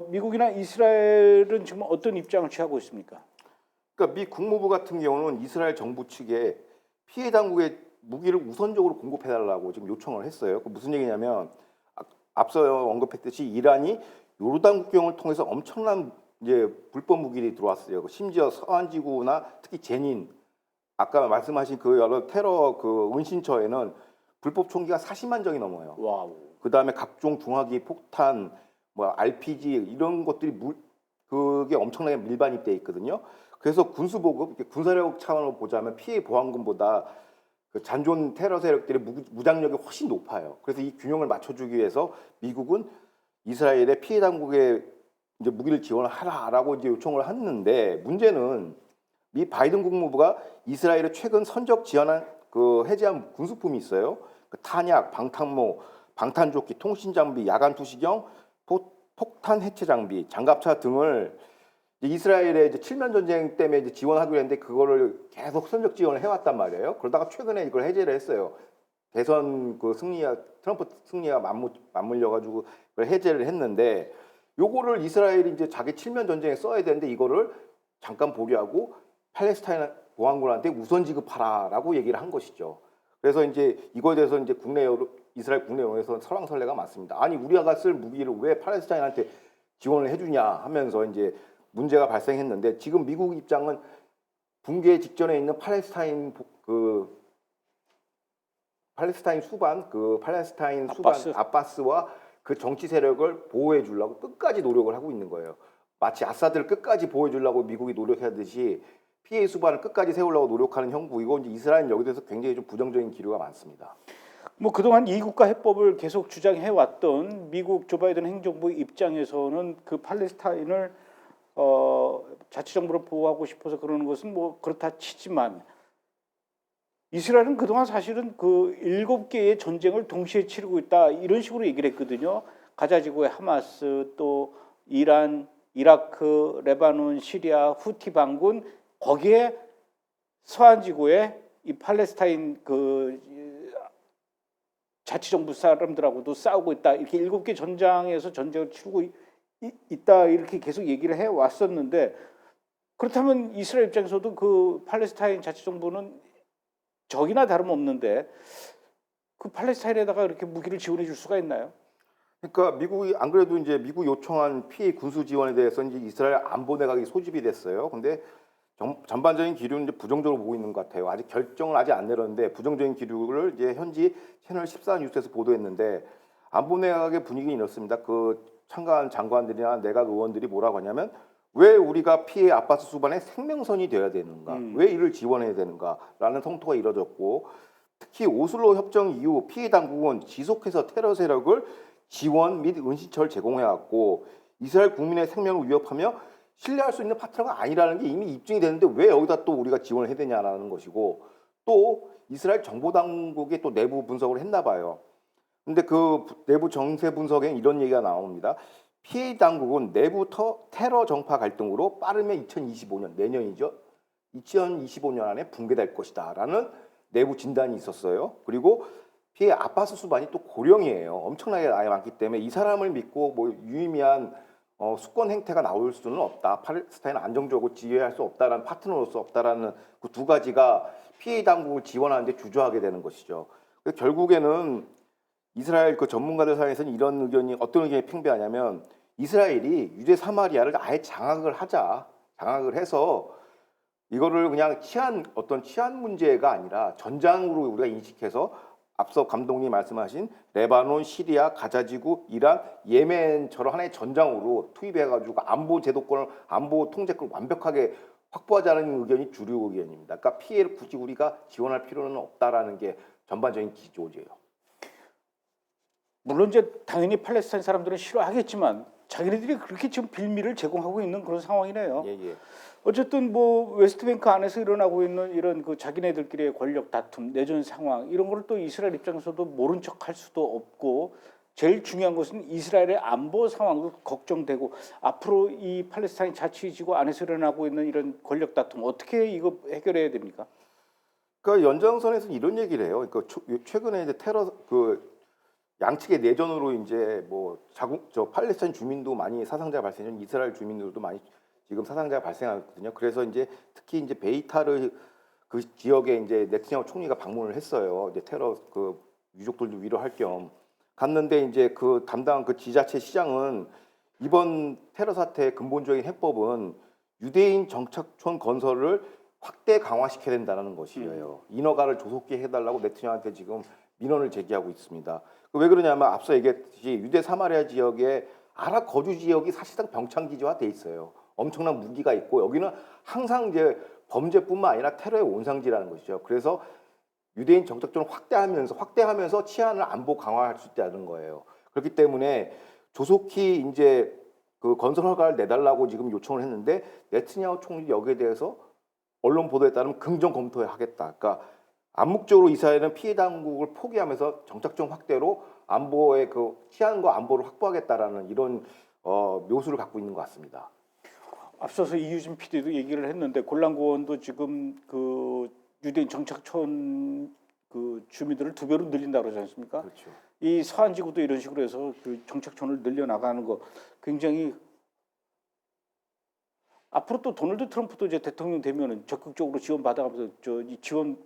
미국이나 이스라엘은 지금 어떤 입장을 취하고 있습니까? 그러니까 미 국무부 같은 경우는 이스라엘 정부 측에 피해 당국에 무기를 우선적으로 공급해달라고 지금 요청을 했어요. 그 무슨 얘기냐면 앞서 언급했듯이 이란이 요르단 국경을 통해서 엄청난 이제 불법 무기들이 들어왔어요. 심지어 서한지구나 특히 제닌 아까 말씀하신 그 여러 테러 그 은신처에는 불법 총기가 40만 정이 넘어요. 와우. 그 다음에 각종 중화기, 폭탄, 뭐 RPG 이런 것들이 그게 엄청나게 밀반입돼 있거든요. 그래서 군수 보급, 군사력 차원으로 보자면 피해 보안금보다 그 잔존 테러 세력들의 무장력이 훨씬 높아요. 그래서 이 균형을 맞춰주기 위해서 미국은 이스라엘의 피해 당국에 이제 무기를 지원을 하라라고 이제 요청을 했는데 문제는 미 바이든 국무부가 이스라엘에 최근 선적 지원한 그 해제한 군수품이 있어요. 그 탄약, 방탄모, 방탄조끼, 통신 장비, 야간 투시경, 폭탄 해체 장비, 장갑차 등을 이스라엘의 이제 7년 전쟁 때문에 이제 지원하기로 했는데 그거를 계속 선적 지원을 해왔단 말이에요. 그러다가 최근에 이걸 해제를 했어요. 대선 그 트럼프 승리가 맞물려가지고 그걸 해제를 했는데 요거를 이스라엘이 이제 자기 7년 전쟁에 써야 되는데 이거를 잠깐 보류하고 팔레스타인 보안군한테 우선 지급하라라고 얘기를 한 것이죠. 그래서 이제 이거에 대해서 이제 이스라엘 국내 여론에서 설왕설래가 많습니다. 아니 우리가 쓸 무기를 왜 팔레스타인한테 지원을 해주냐 하면서 이제 문제가 발생했는데 지금 미국 입장은 붕괴 직전에 있는 팔레스타인 수반 아바스와 그 정치 세력을 보호해 주려고 끝까지 노력을 하고 있는 거예요. 마치 아사드를 끝까지 보호해 주려고 미국이 노력하듯이 피해 수반을 끝까지 세우려고 노력하는 형국이고 이제 이스라엘은 여기 대해서 굉장히 좀 부정적인 기류가 많습니다. 뭐 그동안 이국가 해법을 계속 주장해 왔던 미국 조 바이든 행정부 입장에서는 그 팔레스타인을 자치정부를 보호하고 싶어서 그러는 것은 뭐 그렇다 치지만 이스라엘은 그동안 사실은 그 7개의 전쟁을 동시에 치르고 있다 이런 식으로 얘기를 했거든요. 가자지구의 하마스 또 이란, 이라크, 레바논, 시리아, 후티 반군 거기에 서한지구에 이 팔레스타인 그 자치정부 사람들하고도 싸우고 있다. 이렇게 7개 전장에서 전쟁을 치르고 있다. 이렇게 계속 얘기를 해 왔었는데 그렇다면 이스라엘 입장에서도 그 팔레스타인 자치정부는 적이나 다름없는데 그 팔레스타인에다가 이렇게 무기를 지원해 줄 수가 있나요? 그러니까 미국이 안 그래도 이제 미국 요청한 피해 군수 지원에 대해서 이제 이스라엘 안보 내각이 소집이 됐어요. 근데 전반적인 기류는 이제 부정적으로 보고 있는 것 같아요. 아직 결정을 아직 안 내렸는데 부정적인 기류를 이제 현지 채널 14 뉴스에서 보도했는데 안보 내각의 분위기는 이렇습니다. 그 참가한 장관들이나 내각 의원들이 뭐라고 하냐면 왜 우리가 피해 아바스 수반의 생명선이 되어야 되는가? 왜 이를 지원해야 되는가?라는 성토가 이뤄졌고 특히 오슬로 협정 이후 피해 당국은 지속해서 테러 세력을 지원 및 은신처를 제공해왔고 이스라엘 국민의 생명을 위협하며 신뢰할 수 있는 파트너가 아니라는 게 이미 입증이 되는데 왜 여기다 또 우리가 지원을 해야 되냐라는 것이고 또 이스라엘 정보 당국이 또 내부 분석을 했나 봐요. 근데 그 내부 정세 분석엔 이런 얘기가 나옵니다. 피해 당국은 내부 테러 정파 갈등으로 빠르면 2025년 내년이죠. 2025년 안에 붕괴될 것이다라는 내부 진단이 있었어요. 그리고 피해 아바스 수반이 또 고령이에요. 엄청나게 나이 많기 때문에 이 사람을 믿고 뭐 유의미한 수권 행태가 나올 수는 없다. 팔레스타인 안정적으로 지휘할 수 없다라는 파트너로서 없다라는 그 두 가지가 피해 당국을 지원하는데 주저하게 되는 것이죠. 그래서 결국에는 이스라엘 그 전문가들 사이에서는 이런 의견이 어떤 의견이 팽배하냐면 이스라엘이 유대 사마리아를 아예 장악을 해서 이거를 그냥 어떤 치안 문제가 아니라 전장으로 우리가 인식해서 앞서 감독님 말씀하신 레바논, 시리아, 가자지구, 이란, 예멘처럼 하나의 전장으로 투입해가지고 안보 통제권을 완벽하게 확보하자는 의견이 주류 의견입니다. 그러니까 피해를 굳이 우리가 지원할 필요는 없다라는 게 전반적인 기조예요. 물론 이제 당연히 팔레스타인 사람들은 싫어하겠지만 자기네들이 그렇게 지금 빌미를 제공하고 있는 그런 상황이네요. 예. 어쨌든 뭐 웨스트뱅크 안에서 일어나고 있는 이런 그 자기네들끼리의 권력 다툼, 내전 상황 이런 걸 또 이스라엘 입장에서도 모른 척할 수도 없고 제일 중요한 것은 이스라엘의 안보 상황도 걱정되고 앞으로 이 팔레스타인 자치지구 안에서 일어나고 있는 이런 권력 다툼 어떻게 이거 해결해야 됩니까? 그러니까 연장선에서 이런 얘기를 해요. 그러니까 최근에 이제 테러 양측의 내전으로 이제 뭐 팔레스타인 주민도 많이 사상자가 발생했고 이스라엘 주민들도 많이 지금 사상자가 발생하거든요. 그래서 이제 특히 이제 베이타르 그 지역에 이제 네트냐후 총리가 방문을 했어요. 이제 테러 그 유족들도 위로할 겸 갔는데 이제 그 담당 그 지자체 시장은 이번 테러 사태의 근본적인 해법은 유대인 정착촌 건설을 확대 강화시켜야 된다는 것이에요. 인허가를 조속히 해달라고 네트냐후한테 지금 민원을 제기하고 있습니다. 왜 그러냐면 앞서 얘기했듯이 유대 사마리아 지역에 아랍 거주 지역이 사실상 병창 기지화 돼 있어요. 엄청난 무기가 있고 여기는 항상 이제 범죄뿐만 아니라 테러의 온상지라는 것이죠. 그래서 유대인 정착촌을 확대하면서 치안을 안보 강화할 수 있다는 거예요. 그렇기 때문에 조속히 이제 그 건설 허가를 내달라고 지금 요청을 했는데 네트냐후 총리 여기에 대해서 언론 보도에 따르면 긍정 검토하겠다. 그러니까 암묵적으로 이스라엘은 피해 당국을 포기하면서 정착촌 확대로 안보의 그 치안과 안보를 확보하겠다라는 이런 묘수를 갖고 있는 것 같습니다. 앞서서 이유진 PD도 얘기를 했는데 골란고원도 지금 그 유대인 정착촌 그 주민들을 2배로 늘린다고 그러지 않습니까? 그렇죠. 이 서한 지구도 이런 식으로 해서 그 정착촌을 늘려 나가는 거 굉장히 앞으로 또 도널드 트럼프도 이제 대통령 되면은 적극적으로 지원 받아가면서 이 지원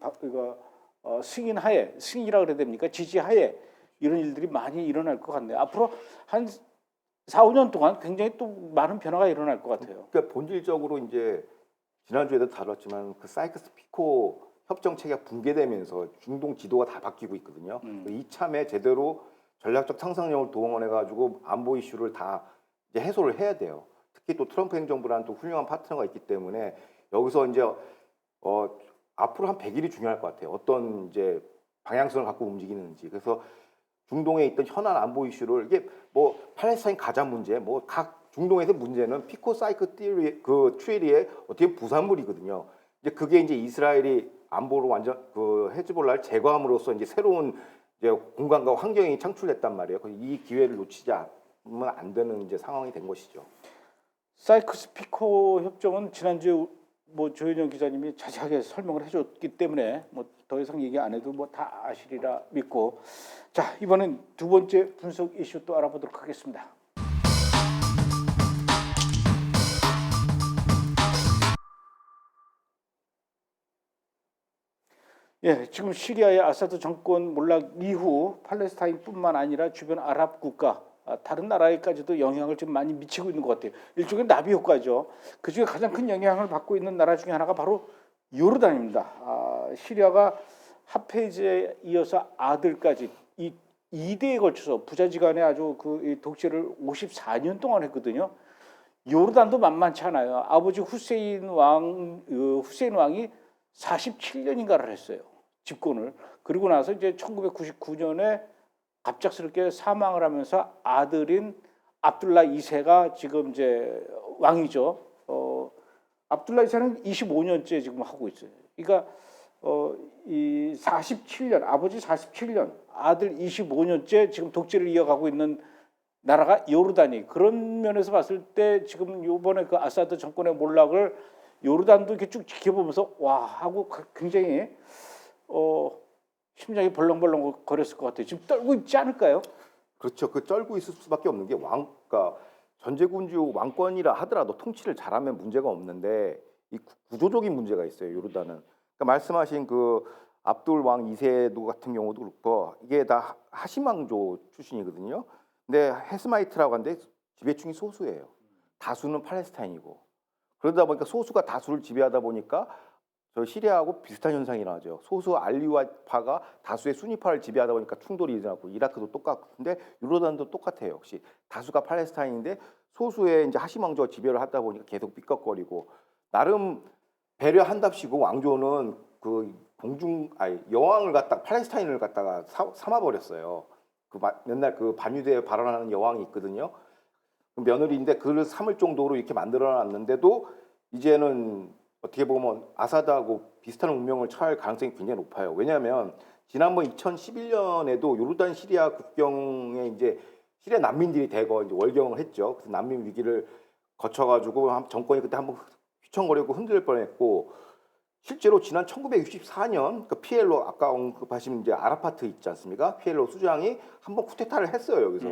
승인이라 그래야 됩니까? 지지하에 이런 일들이 많이 일어날 것 같네요. 앞으로 한 4, 5년 동안 굉장히 또 많은 변화가 일어날 것 같아요. 그러니까 본질적으로 이제 지난주에도 다뤘지만 그 사이크스 피코 협정 체계가 붕괴되면서 중동 지도가 다 바뀌고 있거든요. 이참에 제대로 전략적 상상력을 동원해가지고 안보 이슈를 다 이제 해소를 해야 돼요. 특히 또 트럼프 행정부라는 또 훌륭한 파트너가 있기 때문에 여기서 이제 앞으로 한 100일이 중요할 것 같아요. 어떤 이제 방향성을 갖고 움직이는지. 그래서 중동에 있던 현안 안보 이슈를 이게 뭐 팔레스타인 가자 문제, 뭐 각 중동에서 문제는 피코 사이크 트리의 어떻게 부산물이거든요. 이제 그게 이제 이스라엘이 안보로 완전 그 헤즈볼라를 제거함으로써 이제 새로운 이제 공간과 환경이 창출됐단 말이에요. 이 기회를 놓치지 않으면 안 되는 이제 상황이 된 것이죠. 사이크스 피코 협정은 지난주에 뭐 조현영 기자님이 자세하게 설명을 해줬기 때문에 뭐 더 이상 얘기 안 해도 뭐 다 아시리라 믿고 자 이번엔 2번째 분석 이슈 또 알아보도록 하겠습니다. 예, 지금 시리아의 아사드 정권 몰락 이후 팔레스타인뿐만 아니라 주변 아랍 국가 다른 나라에까지도 영향을 좀 많이 미치고 있는 것 같아요. 일종의 나비 효과죠. 그중에 가장 큰 영향을 받고 있는 나라 중에 하나가 바로 요르단입니다. 시리아가 핫페이지에 이어서 아들까지 이 2대에 걸쳐서 부자지간에 아주 이 독재를 54년 동안 했거든요. 요르단도 만만치 않아요. 아버지 후세인 왕이 47년인가를 했어요. 집권을. 그리고 나서 이제 1999년에 갑작스럽게 사망을 하면서 아들인 압둘라 2세가 지금 이제 왕이죠. 압둘라 2세는 25년째 지금 하고 있어요. 그러니까 이 47년, 아버지 47년, 아들 25년째 지금 독재를 이어가고 있는 나라가 요르단이. 그런 면에서 봤을 때 지금 이번에 그 아사드 정권의 몰락을 요르단도 이렇게 쭉 지켜보면서 와 하고 굉장히 심장이 벌렁벌렁 거렸을 것 같아요. 지금 떨고 있지 않을까요? 그렇죠. 그 쩔고 있을 수밖에 없는 게 그러니까 전제군주 왕권이라 하더라도 통치를 잘하면 문제가 없는데 이 구조적인 문제가 있어요. 요르단은. 그러니까 말씀하신 그 압둘 왕 2세도 같은 경우도 그렇고 이게 다 하심 왕조 출신이거든요. 근데 헤스마이트라고 하는데 지배층이 소수예요. 다수는 팔레스타인이고. 그러다 보니까 소수가 다수를 지배하다 보니까 저 시리아하고 비슷한 현상이 나죠. 소수 알리와파가 다수의 수니파를 지배하다 보니까 충돌이 일어나고 이라크도 똑같고 근데 요르단도 똑같아요. 역시 다수가 팔레스타인인데 소수의 이제 하심 왕조가 지배를 하다 보니까 계속 삐걱거리고 나름 배려한답시고 왕조는 그 여왕을 갖다 팔레스타인을 갖다가 삼아 버렸어요. 맨날 그 반유대 발언하는 여왕이 있거든요. 그 며느리인데 그를 삼을 정도로 이렇게 만들어놨는데도 이제는 어떻게 보면 아사드하고 비슷한 운명을 처할 가능성이 굉장히 높아요. 왜냐하면 지난번 2011년에도 요르단 시리아 국경에 이제 시리아 난민들이 대거 이제 월경을 했죠. 그래서 난민 위기를 거쳐가지고 정권이 그때 한번 휘청거리고 흔들릴 뻔했고 실제로 지난 1964년 그 PLO 아까 언급하신 이제 아라파트 있지 않습니까? PLO 수장이 한번 쿠데타를 했어요 여기서.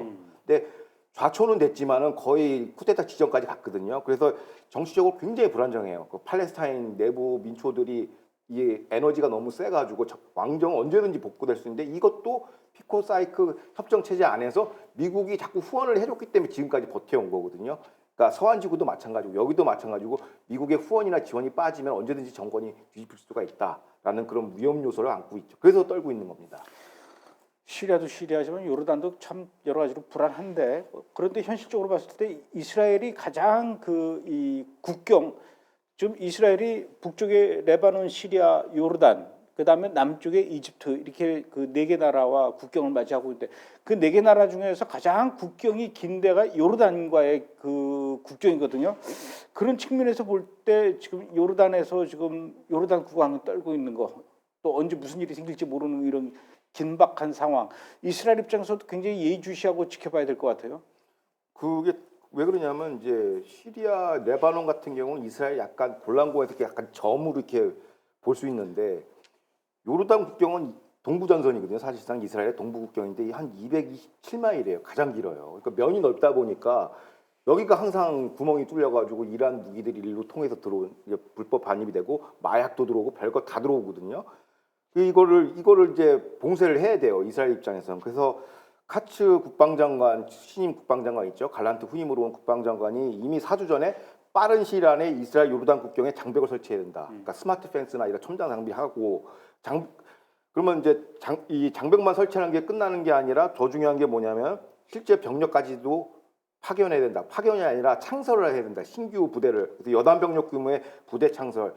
근데 좌초는 됐지만은 거의 쿠데타 지점까지 갔거든요. 그래서 정치적으로 굉장히 불안정해요. 그 팔레스타인 내부 민초들이 이 에너지가 너무 세가지고 왕정은 언제든지 복구될 수 있는데 이것도 피코 사이크 협정 체제 안에서 미국이 자꾸 후원을 해줬기 때문에 지금까지 버텨온 거거든요. 그러니까 서한 지구도 마찬가지고 여기도 마찬가지고 미국의 후원이나 지원이 빠지면 언제든지 정권이 뒤집힐 수가 있다라는 그런 위험 요소를 안고 있죠. 그래서 떨고 있는 겁니다. 시리아도 시리아지만 요르단도 참 여러 가지로 불안한데 그런데 현실적으로 봤을 때 이스라엘이 가장 이 국경 좀 이스라엘이 북쪽에 레바논, 시리아, 요르단 그다음에 남쪽에 이집트 이렇게 그 네 개 나라와 국경을 맞이하고 있는데 그 네 개 나라 중에서 가장 국경이 긴 데가 요르단과의 그 국경이거든요. 그런 측면에서 볼 때 지금 요르단에서 지금 요르단 국왕을 떨고 있는 거 또 언제 무슨 일이 생길지 모르는 이런 긴박한 상황. 이스라엘 입장에서도 굉장히 예의주시하고 지켜봐야 될 것 같아요. 그게 왜 그러냐면 이제 시리아, 레바논 같은 경우는 이스라엘 약간 골란고에서 약간 점으로 이렇게 볼 수 있는데 요르단 국경은 동부전선이거든요. 사실상 이스라엘의 동부 국경인데 한 227마일이에요. 가장 길어요. 그러니까 면이 넓다 보니까 여기가 항상 구멍이 뚫려가지고 이란 무기들이 일로 통해서 들어온 불법 반입이 되고 마약도 들어오고 별거 다 들어오거든요. 이거를 이제 봉쇄를 해야 돼요. 이스라엘 입장에서는. 그래서 카츠 국방장관, 신임 국방장관 있죠. 갈란트 후임으로 온 국방장관이 이미 4주 전에 빠른 시일 안에 이스라엘 요르단 국경에 장벽을 설치해야 된다. 그러니까 스마트 펜스나 이런 첨단 장비하고 그러면 이제 이 장벽만 설치하는 게 끝나는 게 아니라 더 중요한 게 뭐냐면 실제 병력까지도 파견해야 된다. 파견이 아니라 창설을 해야 된다. 신규 부대를. 그래서 여단 병력 규모의 부대 창설을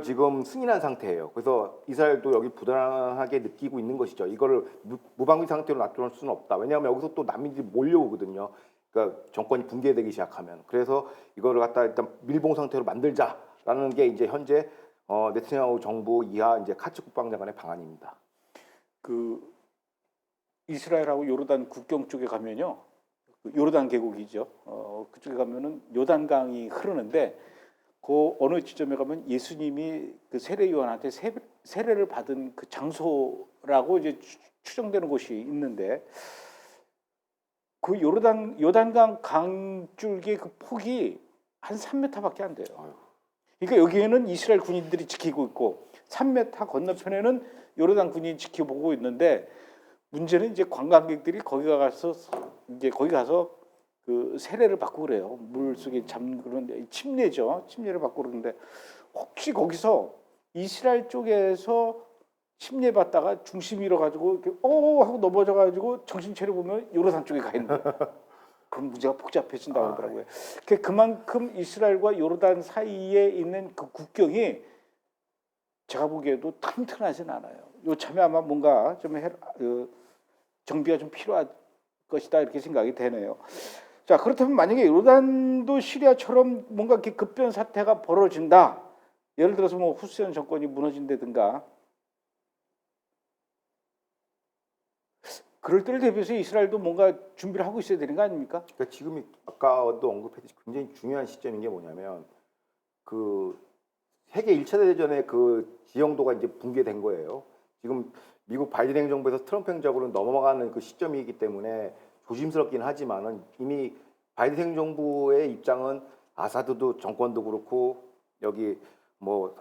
지금 승인한 상태예요. 그래서 이스라엘도 여기 불안하게 느끼고 있는 것이죠. 이거를 무방비 상태로 놔둘 수는 없다. 왜냐하면 여기서 또 난민들이 몰려오거든요. 그러니까 정권이 붕괴되기 시작하면. 그래서 이거를 갖다 일단 밀봉 상태로 만들자라는 게 이제 현재 네타냐후 정부 이하 이제 카츠 국방장관의 방안입니다. 그 이스라엘하고 요르단 국경 쪽에 가면요, 요르단 계곡이죠. 그쪽에 가면은 요단강이 흐르는데 그 어느 지점에 가면 예수님이 그 세례 요한한테 세례를 받은 그 장소라고 이제 추정되는 곳이 있는데 그 요단강 강줄기의 그 폭이 한 3m밖에 안 돼요. 그러니까 여기에는 이스라엘 군인들이 지키고 있고 3m 건너편에는 요르단 군인이 지켜보고 있는데 문제는 이제 관광객들이 거기 가서 이제 거기 가서 그 세례를 받고 그래요. 물 속에 그런 침례죠. 침례를 받고 그러는데 혹시 거기서 이스라엘 쪽에서 침례 받다가 중심 잃어가지고 이렇게 하고 넘어져가지고 정신 차려 보면 요르단 쪽에 가 있는 거예요. 그럼 문제가 복잡해진다고 하더라고요. 그만큼 이스라엘과 요르단 사이에 있는 그 국경이 제가 보기에도 튼튼하진 않아요. 요참에 아마 뭔가 좀 정비가 좀 필요할 것이다 이렇게 생각이 되네요. 자, 그렇다면 만약에 요르단도 시리아처럼 뭔가 이렇게 급변 사태가 벌어진다. 예를 들어서 뭐 후세인 정권이 무너진다든가. 그럴 때를 대비해서 이스라엘도 뭔가 준비를 하고 있어야 되는 거 아닙니까? 그러니까 지금이 아까도 언급했듯이 굉장히 중요한 시점인 게 뭐냐면 그 세계 1차 대전의 그 지형도가 이제 붕괴된 거예요. 지금 미국 바이든 행정부에서 트럼프 행정부로 넘어가는 그 시점이기 때문에 조심스럽긴 하지만은 이미 바이든 행정부의 입장은 아사드도 정권도 그렇고 여기 뭐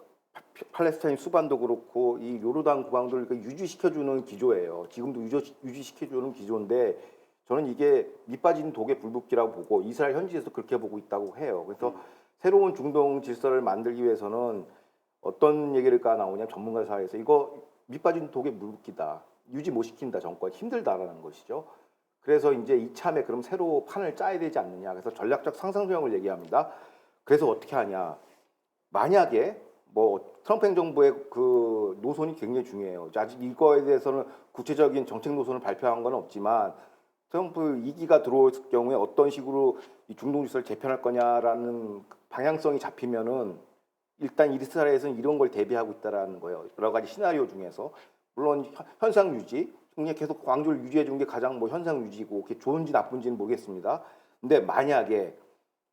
팔레스타인 수반도 그렇고 이 요르단 국왕들을 유지시켜주는 기조예요. 지금도 유지시켜주는 기조인데 저는 이게 밑빠진 독에 불붙기라고 보고 이스라엘 현지에서 그렇게 보고 있다고 해요. 그래서 새로운 중동 질서를 만들기 위해서는 어떤 얘기가 나오냐 전문가 사이에서 이거 밑빠진 독에 물붓기다. 유지 못 시킨다 정권 힘들다라는 것이죠. 그래서 이제 이참에 그럼 새로 판을 짜야 되지 않느냐. 그래서 전략적 상상조형을 얘기합니다. 그래서 어떻게 하냐. 만약에 뭐 트럼프 행정부의 그 노선이 굉장히 중요해요. 아직 이거에 대해서는 구체적인 정책 노선을 발표한 건 없지만 트럼프 2기가 들어올 경우에 어떤 식으로 이 중동 질서를 재편할 거냐라는 방향성이 잡히면은 일단 이스라엘에서는 이런 걸 대비하고 있다라는 거예요. 여러 가지 시나리오 중에서 물론 현상 유지, 그냥 계속 광주를 유지해 준 게 가장 뭐 현상 유지고 그게 좋은지 나쁜지는 모르겠습니다. 근데 만약에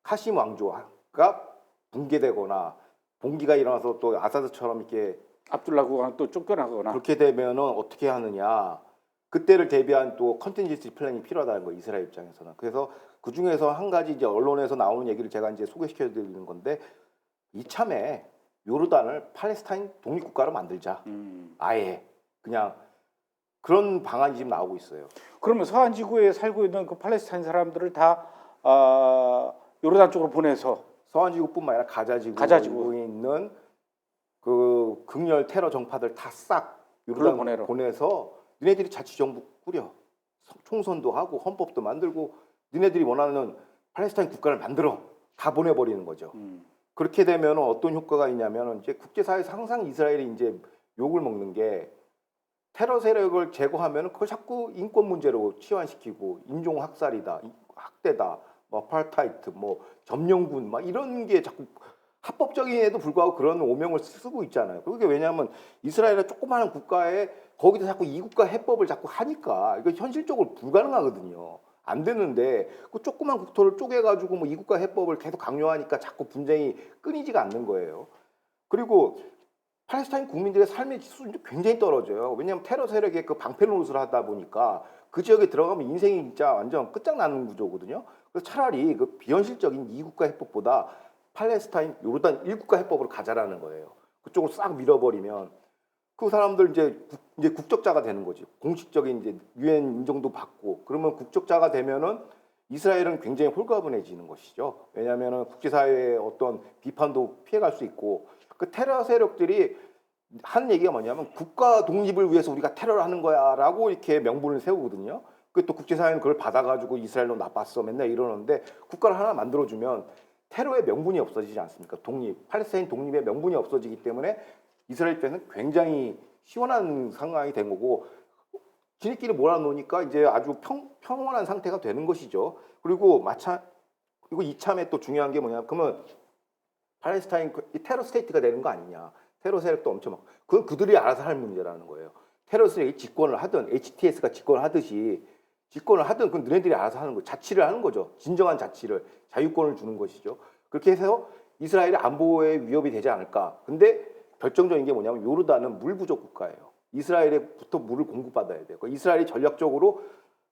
카심 왕조가 붕괴되거나 봉기가 일어나서 또 아사드처럼 이렇게 압둘라가 또 쫓겨나거나 그렇게 되면은 어떻게 하느냐. 그때를 대비한 또 컨틴전시 플랜이 필요하다는 거예요. 이스라엘 입장에서는. 그래서 그 중에서 한 가지 이제 언론에서 나오는 얘기를 제가 이제 소개시켜 드리는 건데 이참에 요르단을 팔레스타인 독립국가로 만들자. 아예 그냥 그런 방안이 지금 나오고 있어요. 그러면 서한 지구에 살고 있는 그 팔레스타인 사람들을 다 요르단 쪽으로 보내서 서한 지구뿐만 아니라 가자 가자 지구에 있는 그 극렬 테러 정파들 다 싹 요르단 보내서 니네들이 자치 정부 꾸려 총선도 하고 헌법도 만들고 니네들이 원하는 팔레스타인 국가를 만들어 다 보내버리는 거죠. 그렇게 되면 어떤 효과가 있냐면 이제 국제사회에서 항상 이스라엘이 이제 욕을 먹는 게 테러 세력을 제거하면 그걸 자꾸 인권 문제로 치환시키고 인종 학살이다, 학대다, 뭐 아파르타이트, 뭐 점령군, 막 이런 게 자꾸 합법적인에도 불구하고 그런 오명을 쓰고 있잖아요. 그게 왜냐하면 이스라엘은 조그마한 국가에 거기다 자꾸 이국가 해법을 자꾸 하니까 이거 현실적으로 불가능하거든요. 안 되는데 그 조그만 국토를 쪼개가지고 뭐 이국가 해법을 계속 강요하니까 자꾸 분쟁이 끊이지가 않는 거예요. 그리고 팔레스타인 국민들의 삶의 수준도 굉장히 떨어져요. 왜냐하면 테러 세력의 그 방패 노릇을 하다 보니까 그 지역에 들어가면 인생이 진짜 완전 끝장나는 구조거든요. 그래서 차라리 그 비현실적인 이국가 해법보다 팔레스타인 요르단 1국가 해법으로 가자라는 거예요. 그쪽으로 싹 밀어버리면 그 사람들 이제 국적자가 되는 거지. 공식적인 이제 유엔 인정도 받고 그러면 국적자가 되면은 이스라엘은 굉장히 홀가분해지는 것이죠. 왜냐하면은 국제사회의 어떤 비판도 피해갈 수 있고 그 테러 세력들이 하는 얘기가 뭐냐면 국가 독립을 위해서 우리가 테러를 하는 거야라고 이렇게 명분을 세우거든요. 그 또 국제사회는 그걸 받아가지고 이스라엘로 나빴어 맨날 이러는데 국가를 하나 만들어주면 테러의 명분이 없어지지 않습니까? 팔레스타인 독립의 명분이 없어지기 때문에 이스라엘 입장에서는 굉장히 시원한 상황이 된 거고 지네끼리 몰아놓으니까 이제 아주 평온한 상태가 되는 것이죠. 그리고 이참에 또 중요한 게 뭐냐? 그러면 팔레스타인 테러 스테이트가 되는 거 아니냐? 테러 세력도 엄청 많고 그건 그들이 알아서 할 문제라는 거예요. 테러 세력이 집권을 하든 HTS가 집권을 하든 그건 너네들이 알아서 하는 거, 자치를 하는 거죠. 진정한 자치를 자유권을 주는 것이죠. 그렇게 해서 이스라엘의 안보에 위협이 되지 않을까. 근데 결정적인 게 뭐냐면 요르단은 물 부족 국가예요. 이스라엘에부터 물을 공급받아야 돼요. 이스라엘이 전략적으로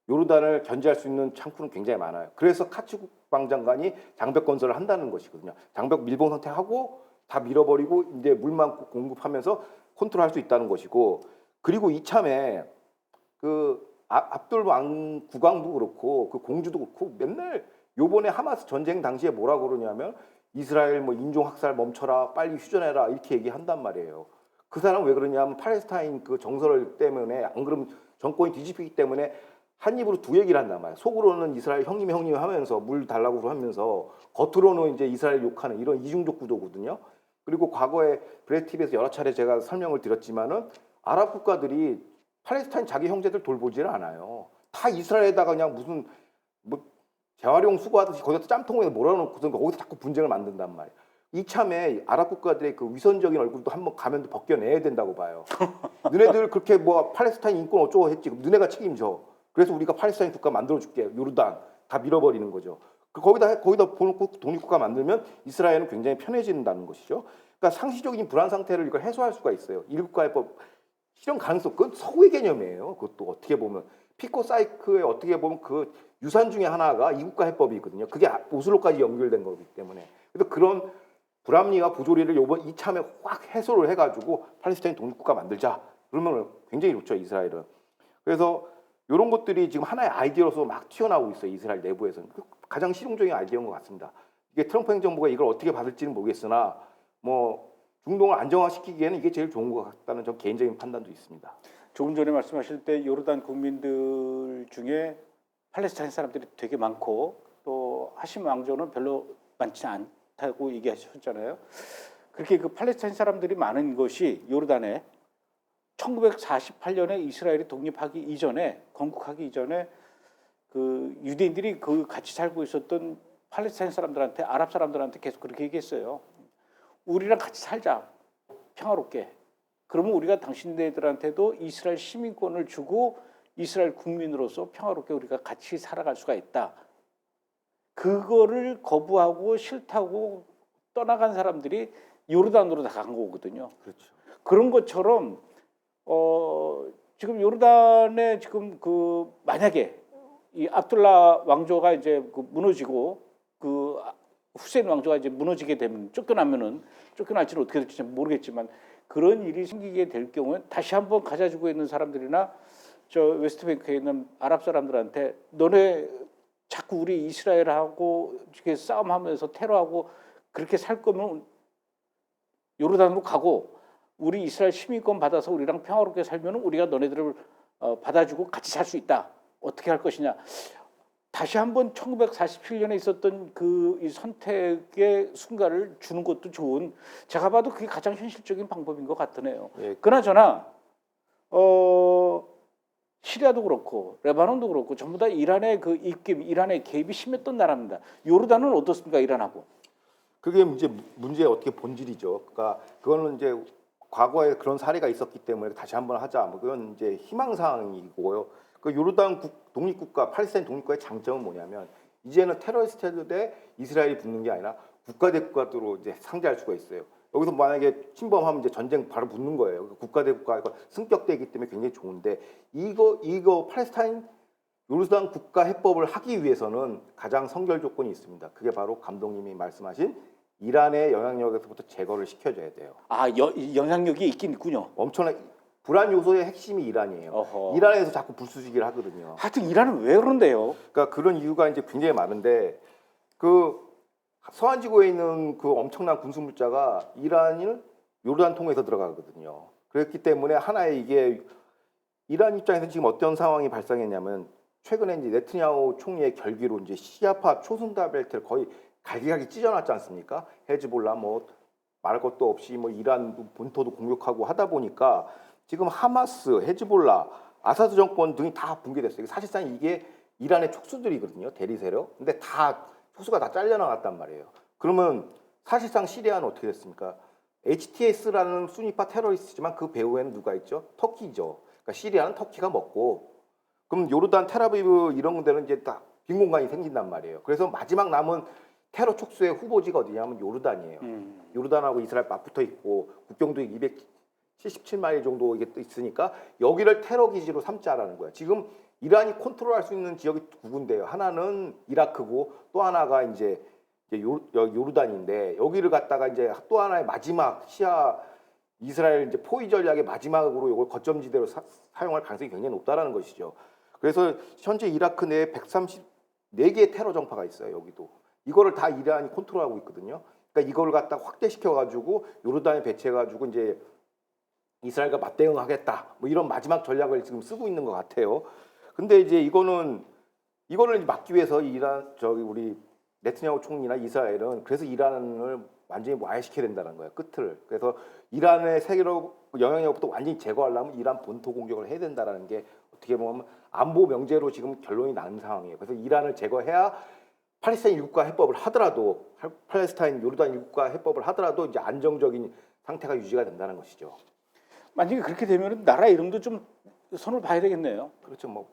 요르단을 견제할 수 있는 창구는 굉장히 많아요. 그래서 카츠 국방장관이 장벽 건설을 한다는 것이거든요. 장벽 밀봉 상태하고 다 밀어버리고 이제 물만 공급하면서 컨트롤할 수 있다는 것이고 그리고 이참에 그 압돌 왕 국왕도 그렇고 그 공주도 그렇고 맨날 요번에 하마스 전쟁 당시에 뭐라 그러냐면 이스라엘 뭐 인종 학살 멈춰라, 빨리 휴전해라 이렇게 얘기한단 말이에요. 그 사람 왜 그러냐면 팔레스타인 그 정설 때문에, 안 그러면 정권이 뒤집히기 때문에 한 입으로 두 얘기를 한단 말이에요. 속으로는 이스라엘 형님 하면서 물 달라고 하면서 겉으로는 이제 이스라엘 욕하는 이런 이중적 구도거든요. 그리고 과거에 브레티비에서 여러 차례 제가 설명을 드렸지만은 아랍 국가들이 팔레스타인 자기 형제들 돌보지를 않아요. 다 이스라엘에다가 그냥 무슨 뭐 재활용 수거하듯이 거기다 짬통에 몰아놓고서 거기서 자꾸 분쟁을 만든단 말이에요. 이참에 아랍 국가들의 그 위선적인 얼굴도 한번 가면도 벗겨내야 된다고 봐요. 너네들 그렇게 뭐 팔레스타인 인권 어쩌고 했지. 너네가 책임져. 그래서 우리가 팔레스타인 국가 만들어줄게. 요르단 다 밀어버리는 거죠. 거기다 독립국가 만들면 이스라엘은 굉장히 편해진다는 것이죠. 그러니까 상시적인 불안 상태를 이걸 해소할 수가 있어요. 일국가해법 실현 가능성, 그건 서구의 개념이에요. 그것도 어떻게 보면 피코 사이크의 어떻게 보면 그 유산 중에 하나가 이국가 해법이거든요. 그게 오슬로까지 연결된 거기 때문에. 그래서 그런 불합리와 부조리를 이번 이참에 확 해소를 해가지고 팔레스타인 독립국가 만들자. 그러면 굉장히 좋죠, 이스라엘은. 그래서 이런 것들이 지금 하나의 아이디어로서 막 튀어나오고 있어요, 이스라엘 내부에서는. 가장 실용적인 아이디어인 것 같습니다. 이게 트럼프 행정부가 이걸 어떻게 받을지는 모르겠으나 뭐 중동을 안정화시키기에는 이게 제일 좋은 것 같다는 저 개인적인 판단도 있습니다. 조금 전에 말씀하실 때 요르단 국민들 중에 팔레스타인 사람들이 되게 많고 또 하심 왕조는 별로 많지 않다고 얘기하셨잖아요. 그렇게 그 팔레스타인 사람들이 많은 것이 요르단에 1948년에 이스라엘이 독립하기 이전에, 건국하기 이전에 그 유대인들이 그 같이 살고 있었던 팔레스타인 사람들한테, 아랍 사람들한테 계속 그렇게 얘기했어요. 우리랑 같이 살자, 평화롭게. 그러면 우리가 당신네들한테도 이스라엘 시민권을 주고 이스라엘 국민으로서 평화롭게 우리가 같이 살아갈 수가 있다. 그거를 거부하고 싫다고 떠나간 사람들이 요르단으로 다 간 거거든요. 그렇죠. 그런 것처럼 지금 요르단에 지금 그 만약에 이 압둘라 왕조가 이제 그 무너지고 그 후세인 왕조가 이제 무너지게 되면, 쫓겨날지는 어떻게 될지 모르겠지만 그런 일이 생기게 될 경우에 다시 한번 가자지구에 있는 사람들이나 저 웨스트뱅크에 있는 아랍 사람들한테 너네 자꾸 우리 이스라엘하고 이렇게 싸움하면서 테러하고 그렇게 살 거면 요르단으로 가고 우리 이스라엘 시민권 받아서 우리랑 평화롭게 살면 우리가 너네들을 받아주고 같이 살 수 있다. 어떻게 할 것이냐. 다시 한번 1947년에 있었던 그 이 선택의 순간을 주는 것도 좋은, 제가 봐도 그게 가장 현실적인 방법인 것 같으네요. 예. 그나저나 시리아도 그렇고 레바논도 그렇고 전부 다 이란의 그 입김, 이란의 개입이 심했던 나라입니다. 요르단은 어떻습니까, 이란하고? 그게 문제의 어떻게 본질이죠. 그러니까 그거는 이제 과거에 그런 사례가 있었기 때문에 다시 한번 하자. 뭐 그건 이제 희망사항이고요. 그 요르단 독립국가, 팔레스타인 독립국가의 장점은 뭐냐면 이제는 테러리스트 대 이스라엘이 붙는 게 아니라 국가 대 국가로 이제 상대할 수가 있어요. 여기서 만약에 침범하면 이제 전쟁 바로 붙는 거예요. 국가 대 국가가 승격되기 때문에 굉장히 좋은데 이거 팔레스타인 요르단 국가 해법을 하기 위해서는 가장 선결 조건이 있습니다. 그게 바로 감독님이 말씀하신 이란의 영향력에서부터 제거를 시켜줘야 돼요. 영향력이 있긴 있군요. 엄청난 불안 요소의 핵심이 이란이에요. 어허. 이란에서 자꾸 불쏘시기를 하거든요. 하여튼 이란은 왜 그런데요? 그러니까 그런 이유가 이제 굉장히 많은데 그 서한 지구에 있는 그 엄청난 군수 물자가 이란을 요르단 통해서 들어가거든요. 그렇기 때문에 하나의 이게 이란 입장에서 지금 어떤 상황이 발생했냐면 최근에 이제 네트냐후 총리의 결기로 이제 시아파 초순달 벨트를 거의 갈기갈기 찢어놨지 않습니까? 헤즈볼라 뭐 말할 것도 없이 뭐 이란 본토도 공격하고 하다 보니까 지금 하마스, 헤즈볼라, 아사드 정권 등이 다 붕괴됐어요. 사실상 이게 이란의 촉수들이거든요. 대리 세력. 근데 다 촉수가 다 잘려나갔단 말이에요. 그러면 사실상 시리아는 어떻게 됐습니까? HTS라는 순위파 테러리스트지만 그 배후에는 누가 있죠? 터키죠. 그러니까 시리아는 터키가 먹고 그럼 요르단, 텔아비브 이런 데는 이제 다 빈 공간이 생긴단 말이에요. 그래서 마지막 남은 테러 촉수의 후보지가 어디냐면 요르단이에요. 요르단하고 이스라엘 맞붙어 있고 국경도 277마일 정도 이게 있으니까 여기를 테러 기지로 삼자라는 거야. 지금 이란이 컨트롤할 수 있는 지역이 두 군데예요. 하나는 이라크고 또 하나가 이제 요르단인데 여기를 갖다가 이제 또 하나의 마지막 시아 이스라엘 이제 포위 전략의 마지막으로 이걸 거점지대로 사용할 가능성이 굉장히 높다라는 것이죠. 그래서 현재 이라크 내에 134개의 테러 정파가 있어요. 여기도 이거를 다 이란이 컨트롤하고 있거든요. 그러니까 이걸 갖다 확대시켜 가지고 요르단에 배치해 가지고 이제 이스라엘과 맞대응하겠다. 뭐 이런 마지막 전략을 지금 쓰고 있는 것 같아요. 근데 이제 이거를 막기 위해서 우리 네트냐후 총리나 이스라엘은 그래서 이란을 완전히 와해시켜야 된다는 거예요. 끝을. 그래서 이란의 세계로 영향력부터 완전히 제거하려면 이란 본토 공격을 해야 된다라는 게 어떻게 보면 안보 명제로 지금 결론이 난 상황이에요. 그래서 이란을 제거해야 팔레스타인 일국가 해법을 하더라도 팔레스타인 요르단 일국가 해법을 하더라도 이제 안정적인 상태가 유지가 된다는 것이죠. 만약에 그렇게 되면 나라 이름도 좀 손을 봐야 되겠네요. 그렇죠. 뭐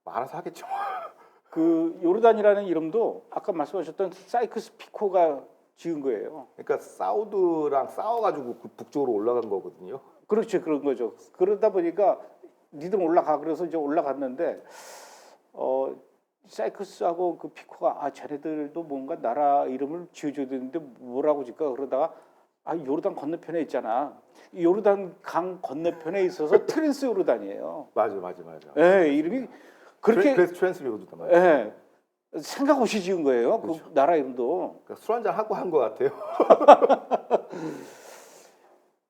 알아서 하겠죠. 그 요르단이라는 이름도 아까 말씀하셨던 사이크스 피코가 지은 거예요. 그러니까 사우드랑 싸워가지고 그 북쪽으로 올라간 거거든요. 그렇죠, 그런 거죠. 그러다 보니까 니들 올라가 그래서 이제 올라갔는데 사이크스하고 그 피코가 쟤네들도 뭔가 나라 이름을 지어줘야 되는데 뭐라고 짓까 그러다가 요르단 건너편에 있잖아. 이 요르단 강 건너편에 있어서 트랜스 요르단이에요. 맞아. 예, 이름이 그렇게 그래서 트랜스 요르단 말이에요. 예, 생각 없이 지은 거예요. 그렇죠. 그 나라 이름도. 그러니까 술 한잔 하고 한 것 같아요.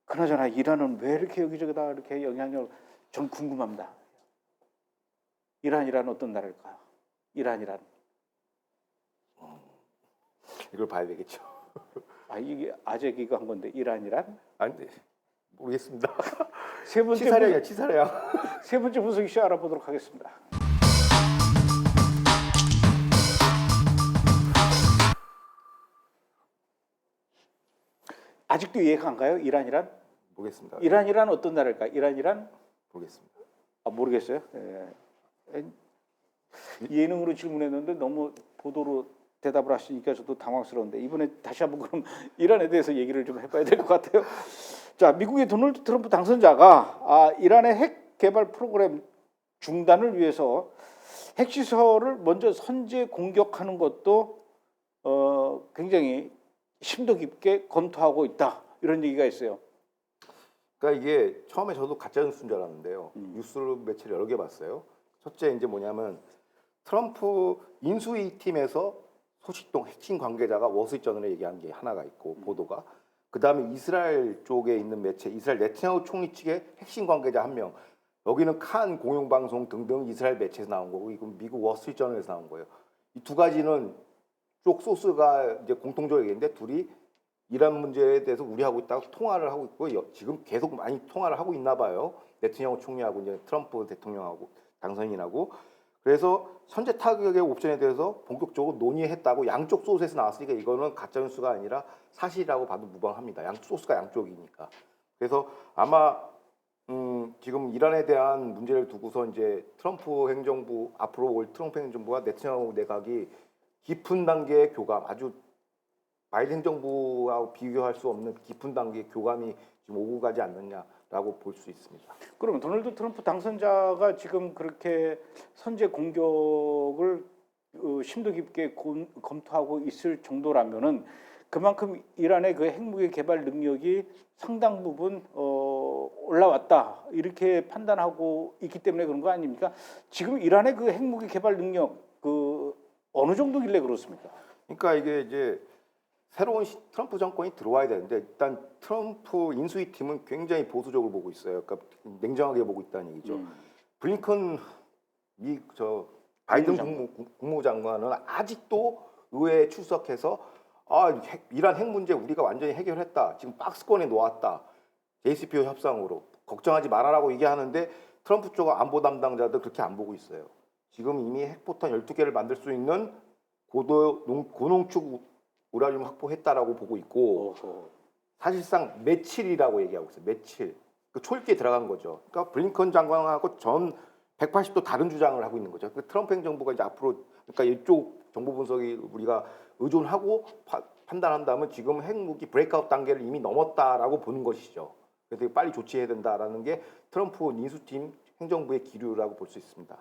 그나저나 이란은 왜 이렇게 여기저기다 이렇게 영향력 전 궁금합니다. 이란이란 어떤 나라일까요? 이란이란 이걸 봐야 되겠죠. 이게 아재기가 한 건데 이란이란 아니 모르겠습니다. 세 번째 치사량이야. 세 번째 분석 이슈 알아보도록 하겠습니다. 아직도 이해가 안 가요? 이란이란? 모르겠습니다. 이란이란 어떤 나라일까? 이란이란? 모르겠습니다. 모르겠어요. 예. 예능으로 질문했는데 너무 보도로 대답을 하시니까 저도 당황스러운데 이번에 다시 한번 그럼 이란에 대해서 얘기를 좀 해봐야 될 것 같아요. 자, 미국의 도널드 트럼프 당선자가 이란의 핵 개발 프로그램 중단을 위해서 핵시설을 먼저 선제 공격하는 것도 굉장히 심도 깊게 검토하고 있다 이런 얘기가 있어요. 그러니까 이게 처음에 저도 가짜 뉴스인 줄 알았는데요. 뉴스 매체를 여러 개 봤어요. 첫째 이제 뭐냐면 트럼프 인수위 팀에서 소식통 핵심 관계자가 워스트리트저널에 얘기한 게 하나가 있고 보도가 그다음에 이스라엘 쪽에 있는 매체 이스라엘 네트냐후 총리 측의 핵심 관계자 한 명 여기는 칸 공영방송 등등 이스라엘 매체에서 나온 거고 이건 미국 워스트리트저널에서 나온 거예요. 이 두 가지는 쪽 소스가 이제 공통적으로 얘기했는데 둘이 이란 문제에 대해서 우려하고 있다고 통화를 하고 있고 지금 계속 많이 통화를 하고 있나 봐요. 네트냐후 총리하고 이제 트럼프 대통령하고 당선인하고 그래서 선제 타격의 옵션에 대해서 본격적으로 논의했다고 양쪽 소스에서 나왔으니까 이거는 가짜 뉴스가 아니라 사실이라고 봐도 무방합니다. 소스가 양쪽이니까. 그래서 아마 지금 이란에 대한 문제를 두고서 이제 트럼프 행정부 앞으로 올 트럼프 행정부와 네트냐후 내각이 깊은 단계의 교감 아주 바이든 행정부하고 비교할 수 없는 깊은 단계의 교감이 지금 오고 가지 않느냐라고 볼 수 있습니다. 그러면 도널드 트럼프 당선자가 지금 그렇게 선제 공격을 심도 깊게 검토하고 있을 정도라면은 그만큼 이란의 그 핵무기 개발 능력이 상당 부분 올라왔다 이렇게 판단하고 있기 때문에 그런 거 아닙니까? 지금 이란의 그 핵무기 개발 능력 그 어느 정도길래 그렇습니까? 그러니까 이게 이제 새로운 트럼프 정권이 들어와야 되는데 일단 트럼프 인수위 팀은 굉장히 보수적으로 보고 있어요. 그러니까 냉정하게 보고 있다는 얘기죠. 블링컨 바이든 국무장관은 아직도 의회에 출석해서 이란 핵 문제 우리가 완전히 해결했다. 지금 박스권에 놓았다. JCPOA 협상으로 걱정하지 말아라고 얘기하는데 트럼프 쪽 안보 담당자들 그렇게 안 보고 있어요. 지금 이미 핵포탄 12개를 만들 수 있는 고농축 우라늄 확보했다라고 보고 있고 사실상 며칠이라고 얘기하고 있어요. 며칠. 그 초읽기에 들어간 거죠. 그러니까 블링컨 장관하고 전 180도 다른 주장을 하고 있는 거죠. 그 트럼프 행정부가 이제 앞으로 그러니까 이쪽 정보 분석이 우리가 의존하고 판단한다면 지금 핵무기 브레이크아웃 단계를 이미 넘었다라고 보는 것이죠. 그래서 빨리 조치해야 된다라는 게 트럼프 인수팀 행정부의 기류라고 볼 수 있습니다.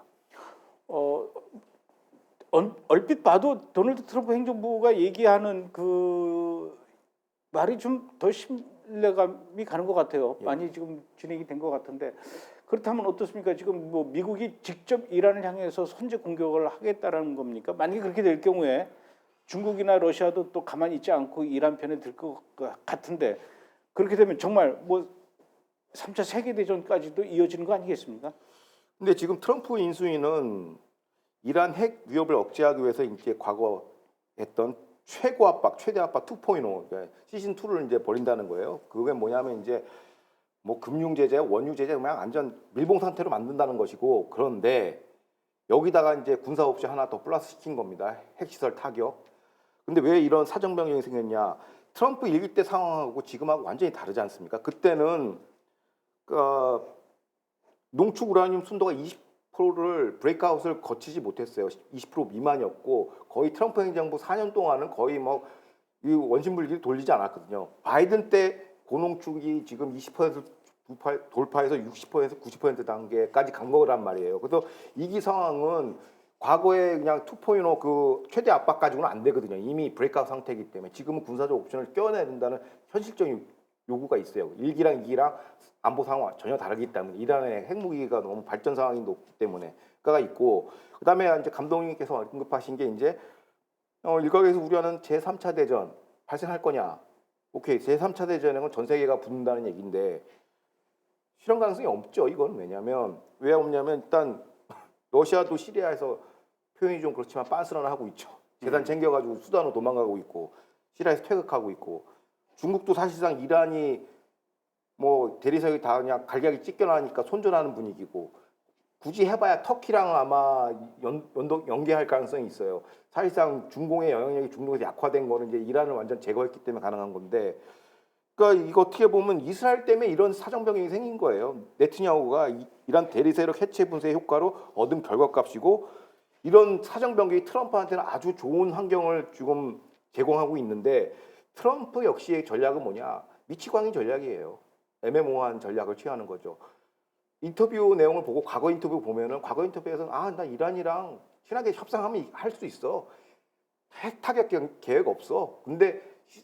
얼핏 봐도 도널드 트럼프 행정부가 얘기하는 그 말이 좀 더 신뢰감이 가는 것 같아요. 예. 많이 지금 진행이 된 것 같은데 그렇다면 어떻습니까? 지금 뭐 미국이 직접 이란을 향해서 선제 공격을 하겠다라는 겁니까? 만약에 그렇게 될 경우에 중국이나 러시아도 또 가만히 있지 않고 이란 편에 들 것 같은데 그렇게 되면 정말 뭐 3차 세계대전까지도 이어지는 거 아니겠습니까? 근데 지금 트럼프 인수위는 이란 핵 위협을 억제하기 위해서 이제 과거 했던 최고 압박, 최대 압박 2.0, 그러니까 시즌 2를 이제 벌인다는 거예요. 그게 뭐냐면 이제 뭐 금융 제재, 원유 제재 그냥 완전 밀봉 상태로 만든다는 것이고, 그런데 여기다가 이제 군사 옵션 하나 더 플러스 시킨 겁니다. 핵시설 타격. 근데 왜 이런 사정 변경이 생겼냐? 트럼프 일기 때 상황하고 지금하고 완전히 다르지 않습니까? 그때는 농축 우라늄 순도가 20%를 브레이크아웃을 거치지 못했어요. 20% 미만이었고 거의 트럼프 행정부 4년 동안은 거의 뭐 이 원심불기를 돌리지 않았거든요. 바이든 때 고농축이 지금 20% 돌파해서 60%에서 90% 단계까지 간 거란 말이에요. 그래서 이 상황은 과거에 그냥 2.0 그 최대 압박 가지고는 안 되거든요. 이미 브레이크아웃 상태이기 때문에 지금은 군사적 옵션을 껴내야 된다는 현실적인 요구가 있어요. 1기랑 2기랑 안보 상황 전혀 다르기 때문에 이란의 핵무기가 너무 발전 상황이 높기 때문에가 있고, 그다음에 이제 감독님께서 언급하신 게 이제 일각에서 우려하는 제3차 대전 발생할 거냐. 오케이, 제3차 대전은 전 세계가 붙는다는 얘기인데 실현 가능성이 없죠. 이건 왜냐하면 왜 없냐면 일단 러시아도 시리아에서 표현이 좀 그렇지만 빤스런을 하고 있죠. 재산 챙겨가지고 수단으로 도망가고 있고 시리아에서 퇴각하고 있고, 중국도 사실상 이란이 뭐 대리석이 다 그냥 갈기갈기 찢겨나니까 손절하는 분위기고, 굳이 해봐야 터키랑 아마 연계할 가능성이 있어요. 사실상 중공의 영향력이 중동에서 약화된 거는 이제 이란을 완전 제거했기 때문에 가능한 건데, 그러니까 이거 어떻게 보면 이스라엘 때문에 이런 사정 변경이 생긴 거예요. 네트냐후가 이란 대리 세력 해체 분쇄의 효과로 얻은 결과값이고, 이런 사정 변경이 트럼프한테는 아주 좋은 환경을 지금 제공하고 있는데, 트럼프 역시의 전략은 뭐냐? 미치광이 전략이에요. 애매모호한 전략을 취하는 거죠. 인터뷰 내용을 보고 과거 인터뷰 보면은 과거 인터뷰에서는 나 이란이랑 친하게 협상하면 할 수 있어. 핵 타격 계획 없어. 근데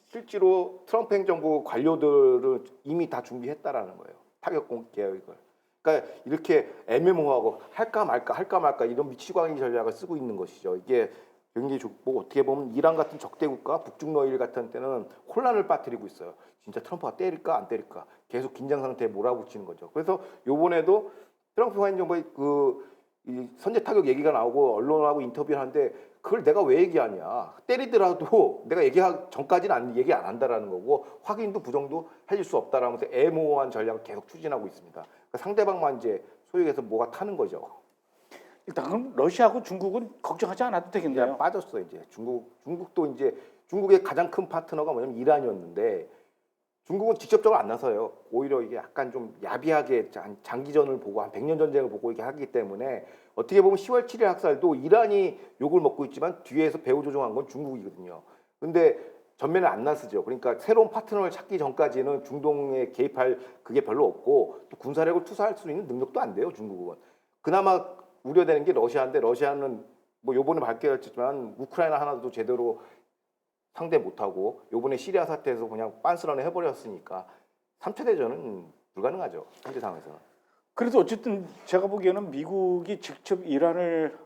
실제로 트럼프 행정부 관료들은 이미 다 준비했다라는 거예요. 타격 계획을. 그러니까 이렇게 애매모호하고 할까 말까 이런 미치광이 전략을 쓰고 있는 것이죠. 이게 굉장히 좋고, 어떻게 보면 이란 같은 적대 국가, 북중러일 같은 때는 혼란을 빠뜨리고 있어요. 진짜 트럼프가 때릴까 안 때릴까 계속 긴장 상태에 몰아붙이는 거죠. 그래서 요번에도 트럼프 행정부의 이 선제 타격 얘기가 나오고 언론하고 인터뷰를 하는데 그걸 내가 왜 얘기하냐. 때리더라도 내가 얘기하기 전까지는 얘기 안 한다라는 거고, 확인도 부정도 해줄 수 없다라면서 애모호한 전략을 계속 추진하고 있습니다. 그러니까 상대방만 이제 소위 해서 뭐가 타는 거죠. 일단 그럼 러시아하고 중국은 걱정하지 않아도 되겠네요. 이제 빠졌어. 이제 중국도 이제 중국의 가장 큰 파트너가 뭐냐면 이란이었는데, 중국은 직접적으로 안 나서요. 오히려 이게 약간 좀 야비하게 장기전을 보고 한 100년 전쟁을 보고 이렇게 하기 때문에, 어떻게 보면 10월 7일 학살도 이란이 욕을 먹고 있지만 뒤에서 배후 조종한 건 중국이거든요. 근데 전면에 안 나서죠. 그러니까 새로운 파트너를 찾기 전까지는 중동에 개입할 그게 별로 없고, 또 군사력을 투사할 수 있는 능력도 안 돼요. 중국은. 그나마 우려되는 게 러시아인데, 러시아는 뭐 요번에 밝혀졌지만 우크라이나 하나도 제대로 상대 못하고 요번에 시리아 사태에서 그냥 빤스런을 해버렸으니까 3차 대전은 불가능하죠. 현재 상황에서는. 그래도 어쨌든 제가 보기에는 미국이 직접 이란을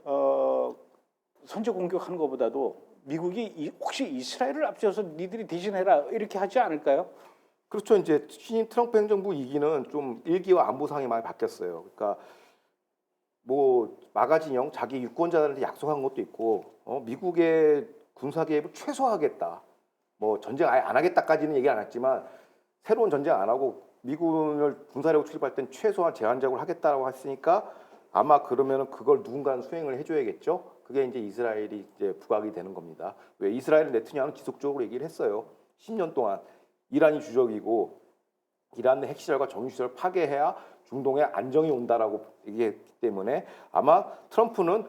선제 공격하는 것보다도 미국이 혹시 이스라엘을 앞세워서 니들이 대신해라 이렇게 하지 않을까요? 그렇죠. 이제 신임 트럼프 행정부 2기는 좀 일기와 안보 상황이 많이 바뀌었어요. 그러니까 뭐 마가진형 자기 유권자들한테 약속한 것도 있고, 미국의 군사 개입을 최소화하겠다. 뭐 전쟁 아예 안 하겠다까지는 얘기 안 했지만 새로운 전쟁 안 하고 미군을 군사력을 출입할 땐 최소한 제한적으로 하겠다라고 했으니까 아마 그러면은 그걸 누군가는 수행을 해줘야겠죠. 그게 이제 이스라엘이 이제 부각이 되는 겁니다. 왜 이스라엘 네트냐후는 지속적으로 얘기를 했어요. 10년 동안 이란이 주적이고 이란의 핵시설과 정유시설 파괴해야 중동에 안정이 온다라고 얘기했기 때문에 아마 트럼프는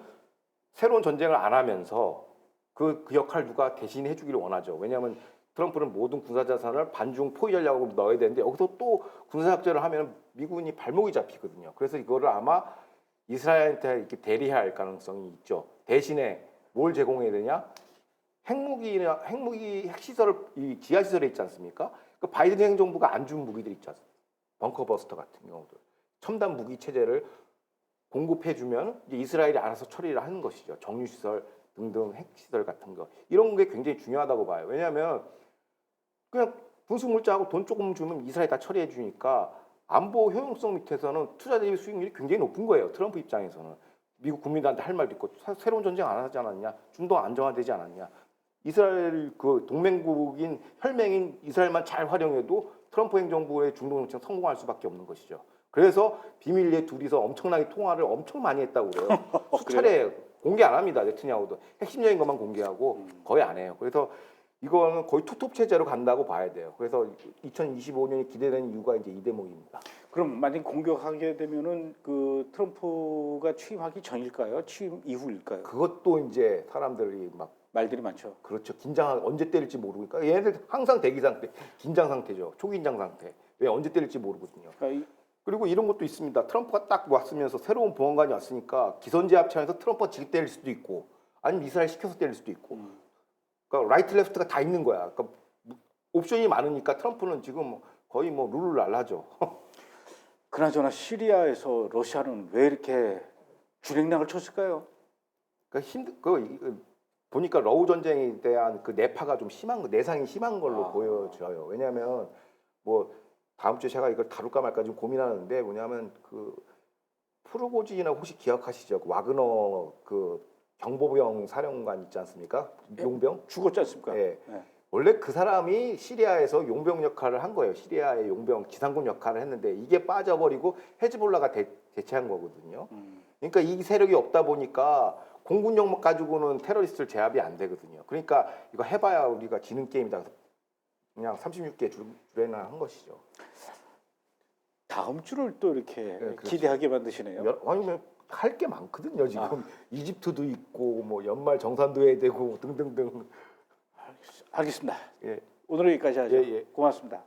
새로운 전쟁을 안 하면서 그 역할 누가 대신 해주기를 원하죠. 왜냐하면 트럼프는 모든 군사 자산을 반중 포위 전략으로 넣어야 되는데 여기서 또 군사 작전을 하면 미군이 발목이 잡히거든요. 그래서 이거를 아마 이스라엘한테 이렇게 대리할 가능성이 있죠. 대신에 뭘 제공해야 되냐? 핵무기 핵시설을 이 지하 시설에 있지 않습니까? 그 바이든 행정부가 안 준 무기들 있지 않습니까? 벙커버스터 같은 경우들. 첨단 무기 체제를 공급해주면 이제 이스라엘이 알아서 처리를 하는 것이죠. 정유시설 등등 핵시설 같은 거 이런 게 굉장히 중요하다고 봐요. 왜냐하면 그냥 군수물자하고 돈 조금 주면 이스라엘 다 처리해 주니까 안보 효용성 밑에서는 투자 대비 수익률이 굉장히 높은 거예요. 트럼프 입장에서는 미국 국민들한테 할 말도 있고 새로운 전쟁 안 하지 않았냐, 중동 안정화되지 않았냐. 이스라엘 그 동맹국인 혈맹인 이스라엘만 잘 활용해도 트럼프 행정부의 중동 정책 성공할 수밖에 없는 것이죠. 그래서 비밀리에 둘이서 엄청나게 통화를 엄청 많이 했다고 그래요. 수차례 공개 안 합니다. 네트냐후도 핵심적인 것만 공개하고 거의 안 해요. 그래서 이거는 거의 투톱 체제로 간다고 봐야 돼요. 그래서 2025년이 기대되는 이유가 이제 이 대목입니다. 그럼 만약 공격하게 되면은 그 트럼프가 취임하기 전일까요? 취임 이후일까요? 그것도 이제 사람들이 막 말들이 많죠. 그렇죠. 긴장 언제 때릴지 모르니까 얘네들 항상 대기 상태, 긴장 상태죠. 초긴장 상태. 왜 언제 때릴지 모르거든요. 그러니까 그리고 이런 것도 있습니다. 트럼프가 딱 왔으면서 새로운 보안관이 왔으니까 기선제압 차원에서 트럼프가 질 때릴 수도 있고 아니면 이스라엘 시켜서 때릴 수도 있고 그러니까 라이트 레프트가 다 있는 거야. 그러니까 옵션이 많으니까 트럼프는 지금 거의 뭐 룰루랄라죠. 그나저나 시리아에서 러시아는 왜 이렇게 주랭랑을 쳤을까요? 그러니까 보니까 러우 전쟁에 대한 그 내파가 좀 심한 거, 내상이 심한 걸로 아. 보여져요. 왜냐하면 뭐 다음 주에 제가 이걸 다룰까 말까 좀 고민하는데 뭐냐면 그 프르고진이나 혹시 기억하시죠? 그 와그너 그 경보병 사령관 있지 않습니까? 용병? 죽었지 않습니까? 예. 네. 원래 그 사람이 시리아에서 용병 역할을 한 거예요. 시리아의 용병 지상군 역할을 했는데 이게 빠져버리고 헤즈볼라가 대체한 거거든요. 그러니까 이 세력이 없다 보니까 공군력 가지고는 테러리스트를 제압이 안 되거든요. 그러니까 이거 해봐야 우리가 지는 게임이다. 그냥 36개 주례나 한 것이죠. 다음 주를 또 이렇게 그렇죠. 기대하게 만드시네요. 아니면 할 게 많거든요. 지금 이집트도 있고 뭐 연말 정산도 해야 되고 등등등. 알겠습니다. 예. 오늘 여기까지 하죠. 예, 예. 고맙습니다.